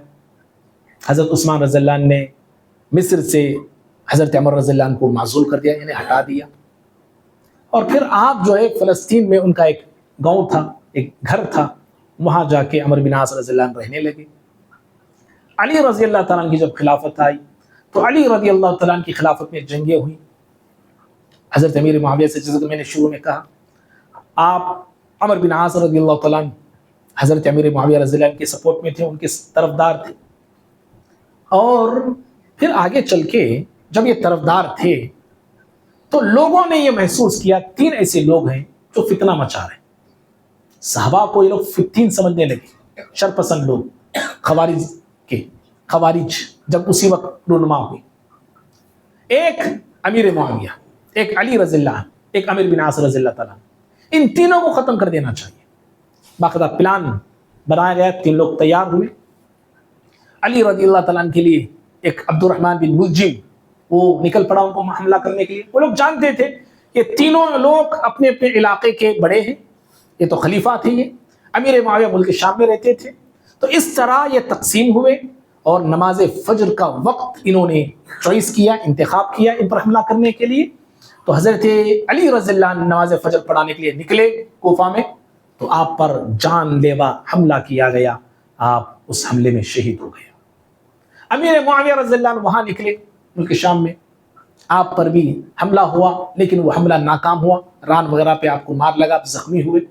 حضرت عثمان رضی اللہ عنہ نے مصر سے حضرت عمر رضی اللہ عنہ کو معزول کر دیا، یعنی ہٹا دیا، اور پھر آپ جو ہے فلسطین میں ان کا ایک گاؤں تھا، ایک گھر تھا، وہاں جا کے عمر بن عاص رضی اللہ عنہ رہنے لگے۔ علی رضی اللہ تعالیٰ عنہ کی جب خلافت آئی تو علی رضی اللہ تعالیٰ عنہ کی خلافت میں جنگیں ہوئی حضرت امیر معاویہ سے، جیسے کہ میں نے شروع میں کہا، آپ عمر بن عاص رضی اللہ تعالیٰ عنہ حضرت امیر معاویہ رضی اللہ عنہ کے سپورٹ میں تھے، ان کے طرفدار تھے، اور پھر آگے چل کے جب یہ طرفدار تھے تو لوگوں نے یہ محسوس کیا، تین ایسے لوگ ہیں جو فتنہ مچا رہے ہیں۔ صحابہ کو یہ لوگ فتین سمجھنے لگے، شرپسند لوگ، خوارج جب اسی وقت رونما ہوئی، ایک امیر معاویہ، ایک علی رضی اللہ عنہ، ایک امیر بن عاص رضی اللہ تعالیٰ، ان تینوں کو ختم کر دینا چاہیے۔ باقاعدہ پلان بنایا گیا، تین لوگ تیار ہوئے۔ علی رضی اللہ تعالیٰ عنہ کے لیے ایک عبد الرحمن بن ملجم، وہ نکل پڑا ان کو حملہ کرنے کے لیے۔ وہ لوگ جانتے تھے کہ تینوں لوگ اپنے اپنے علاقے کے بڑے ہیں، یہ تو خلیفہ تھے، یہ امیر معاویہ ملک شام میں رہتے تھے، تو اس طرح یہ تقسیم ہوئے، اور نماز فجر کا وقت انہوں نے چوائس کیا، انتخاب کیا ان پر حملہ کرنے کے لیے۔ تو حضرت علی رضی اللہ عنہ نماز فجر پڑھانے کے لیے نکلے کوفہ میں، تو آپ پر جان لیوا حملہ کیا گیا، آپ اس حملے میں شہید ہو گئے۔ امیر معاویہ رضی اللہ عنہ وہاں نکلے ملک شام میں، آپ پر بھی حملہ ہوا، لیکن وہ حملہ ناکام ہوا، ران وغیرہ پہ آپ کو مار لگا، آپ زخمی ہوئے،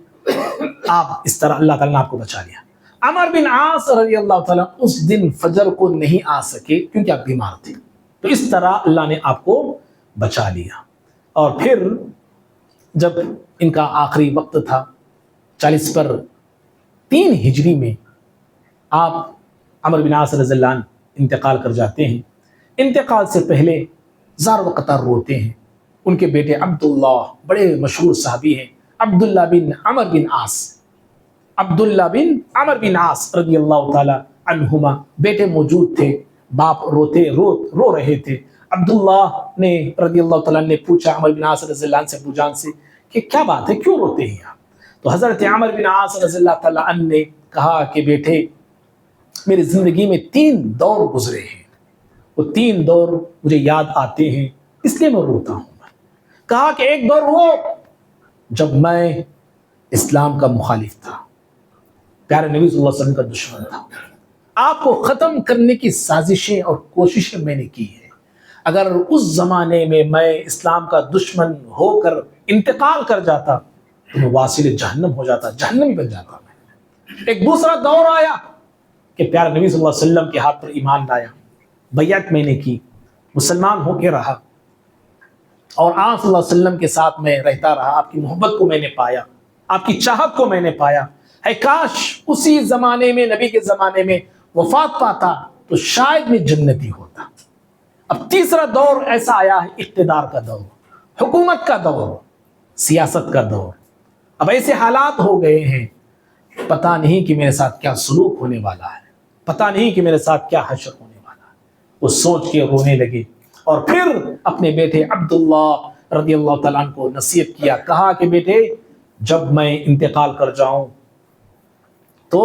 آپ اس طرح اللہ تعالیٰ نے آپ کو بچا لیا۔ عمر بن عاص رضی اللہ تعالیٰ اس دن فجر کو نہیں آ سکے کیونکہ آپ بیمار تھے، تو اس طرح اللہ نے آپ کو بچا لیا۔ اور پھر جب ان کا آخری وقت تھا 40 پر 3 ہجری میں، آپ عمر بن عاص رضی اللہ عنہ انتقال کر جاتے ہیں۔ انتقال سے پہلے زار و قطار روتے ہیں، ان کے بیٹے عبداللہ، بڑے مشہور صحابی ہیں، عبداللہ بن عمر بن عاص، عبداللہ بن عمر بن عاص رضی اللہ تعالی عنہما، بیٹے موجود تھے، باپ رو رہے تھے، عبداللہ نے رضی اللہ تعالیٰ نے پوچھا عمر بن عاص رضی اللہ عنہ سے ابو جان سے کہ کیا بات ہے، کیوں روتے ہیں آپ؟ تو حضرت عمر بن عاص رضی اللہ تعالیٰ عنہ نے کہا کہ بیٹے میری زندگی میں 3 دور گزرے ہیں، وہ 3 دور مجھے یاد آتے ہیں اس لیے میں روتا ہوں۔ کہا کہ ایک دور وہ جب میں اسلام کا مخالف تھا، پیارے نبی صلی اللہ علیہ وسلم کا دشمن تھا، آپ کو ختم کرنے کی سازشیں اور کوششیں میں نے کی ہیں۔ اگر اس زمانے میں میں اسلام کا دشمن ہو کر انتقال کر جاتا تو میں واصل جہنم ہو جاتا، جہنمی بن جاتا میں۔ ایک دوسرا دور آیا کہ پیارے نبی صلی اللہ علیہ وسلم کے ہاتھ پر ایمان لایا، بیعت میں نے کی، مسلمان ہو کے رہا، اور آپ صلی اللہ علیہ وسلم کے ساتھ میں رہتا رہا، آپ کی محبت کو میں نے پایا، آپ کی چاہت کو میں نے پایا۔ ہے کاش اسی زمانے میں، نبی کے زمانے میں وفات پاتا تو شاید میں جنتی ہوتا۔ اب تیسرا دور ایسا آیا ہے، اقتدار کا دور، حکومت کا دور، سیاست کا دور۔ اب ایسے حالات ہو گئے ہیں، پتہ نہیں کہ میرے ساتھ کیا سلوک ہونے والا ہے، پتہ نہیں کہ میرے ساتھ کیا حشر ہونے والا ہے۔ وہ سوچ کے رونے لگے، اور پھر اپنے بیٹے عبداللہ رضی اللہ تعالیٰ عنہ کو نصیحت کیا، کہا کہ بیٹے جب میں انتقال کر جاؤں تو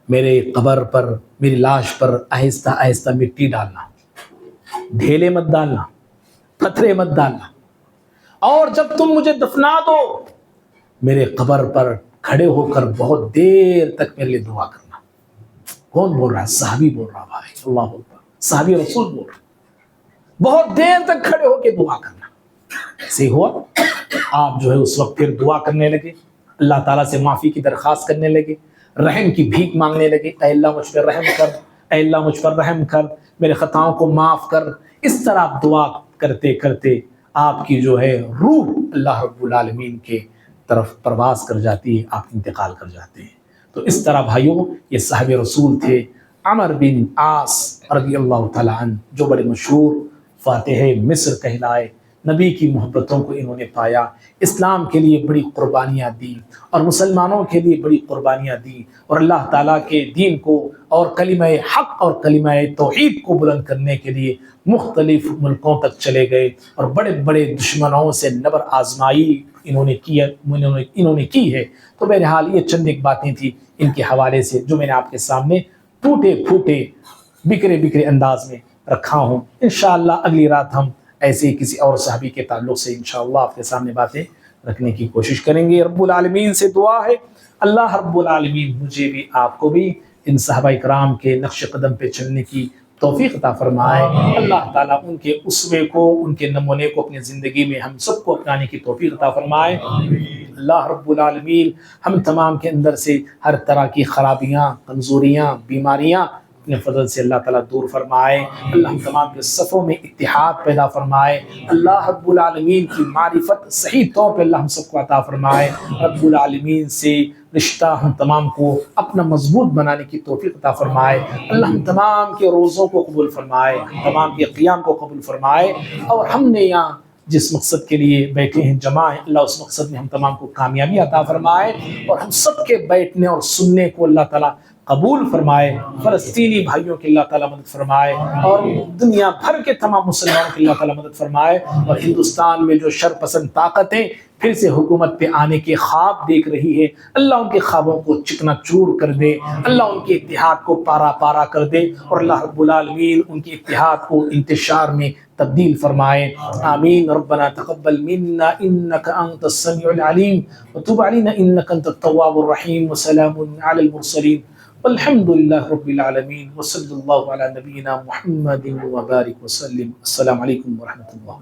میرے قبر پر، میری لاش پر آہستہ آہستہ مٹی ڈالنا، ڈھیلے مت ڈالنا، پتھرے مت ڈالنا، اور جب تم مجھے دفنا دو میرے قبر پر کھڑے ہو کر بہت دیر تک میرے لیے دعا کرنا۔ کون بول رہا ہے؟ صحابی بول رہا بھائی، اللہ اکبر، صحابی رسول بول رہا، بہت دیر تک کھڑے ہو کے دعا کرنا۔ ایسے ہوا، آپ جو ہے اس وقت پھر دعا کرنے لگے، اللہ تعالیٰ سے معافی کی درخواست کرنے لگے، رحم کی بھیک مانگنے لگے، اے اللہ مجھ پر رحم کر، اے اللہ مجھ پر رحم کر، میرے خطاؤں کو معاف کر۔ اس طرح آپ دعا کرتے کرتے آپ کی جو ہے روح اللہ رب العالمین کے طرف پرواز کر جاتی ہے، آپ انتقال کر جاتے ہیں۔ تو اس طرح بھائیوں یہ صحابی رسول تھے عمر بن عاص رضی اللہ تعالیٰ عنہ، جو بڑے مشہور فاتح مصر کہلائے۔ نبی کی محبتوں کو انہوں نے پایا، اسلام کے لیے بڑی قربانیاں دی، اور مسلمانوں کے لیے بڑی قربانیاں دی، اور اللہ تعالیٰ کے دین کو اور کلمہ حق اور کلمہ توحید کو بلند کرنے کے لیے مختلف ملکوں تک چلے گئے، اور بڑے بڑے دشمنوں سے نبر آزمائی انہوں نے کی ہے۔ تو بہرحال یہ چند ایک باتیں تھیں ان کے حوالے سے جو میں نے آپ کے سامنے ٹوٹے پھوٹے بکھرے انداز میں رکھا ہوں۔ انشاءاللہ اگلی رات ہم ایسے کسی اور صحابی کے تعلق سے انشاءاللہ آپ کے سامنے باتیں رکھنے کی کوشش کریں گے۔ رب العالمین سے دعا ہے اللہ رب العالمین مجھے بھی آپ کو بھی ان صحابہ کرام کے نقش قدم پہ چلنے کی توفیق عطا فرمائے۔ اللہ تعالیٰ ان کے اسوے کو، ان کے نمونے کو اپنی زندگی میں ہم سب کو اپنانے کی توفیق عطا فرمائے۔ اللہ رب العالمین ہم تمام کے اندر سے ہر طرح کی خرابیاں، کمزوریاں، بیماریاں اپنے فضل سے اللہ تعالیٰ دور فرمائے۔ اللہ ہم تمام کے صفوں میں اتحاد پیدا فرمائے۔ اللہ رب العالمین کی معرفت صحیح طور پہ اللہ ہم سب کو عطا فرمائے۔ رب العالمین سے رشتہ ہم تمام کو اپنا مضبوط بنانے کی توفیق عطا فرمائے۔ اللہ ہم تمام کے روزوں کو قبول فرمائے، ہم تمام کے قیام کو قبول فرمائے، اور ہم نے یہاں جس مقصد کے لیے بیٹھے ہیں، جمع ہیں، اللہ اس مقصد میں ہم تمام کو کامیابی عطا فرمائے، اور ہم سب کے بیٹھنے اور سننے کو اللہ تعالیٰ قبول فرمائے۔ فلسطینی بھائیوں کی اللہ تعالیٰ مدد فرمائے، اور دنیا بھر کے تمام مسلمانوں کی اللہ تعالیٰ مدد فرمائے، اور ہندوستان میں جو شر پسند طاقتیں پھر سے حکومت پہ آنے کے خواب دیکھ رہی ہے، اللہ ان کے خوابوں کو چکنا چور کر دے، اللہ ان کے اتحاد کو پارا پارا کر دے، اور اللہ رب العالمین ان کے اتحاد کو انتشار میں تبدیل فرمائے۔ آمین۔ ربنا تقبل منا انك انت السميع العليم وتب علينا انك انت التواب الرحيم، وسلام على المرسلين والحمد لله رب العالمين، وصلى الله على نبينا محمد وبارك وسلم۔ السلام عليكم ورحمة الله۔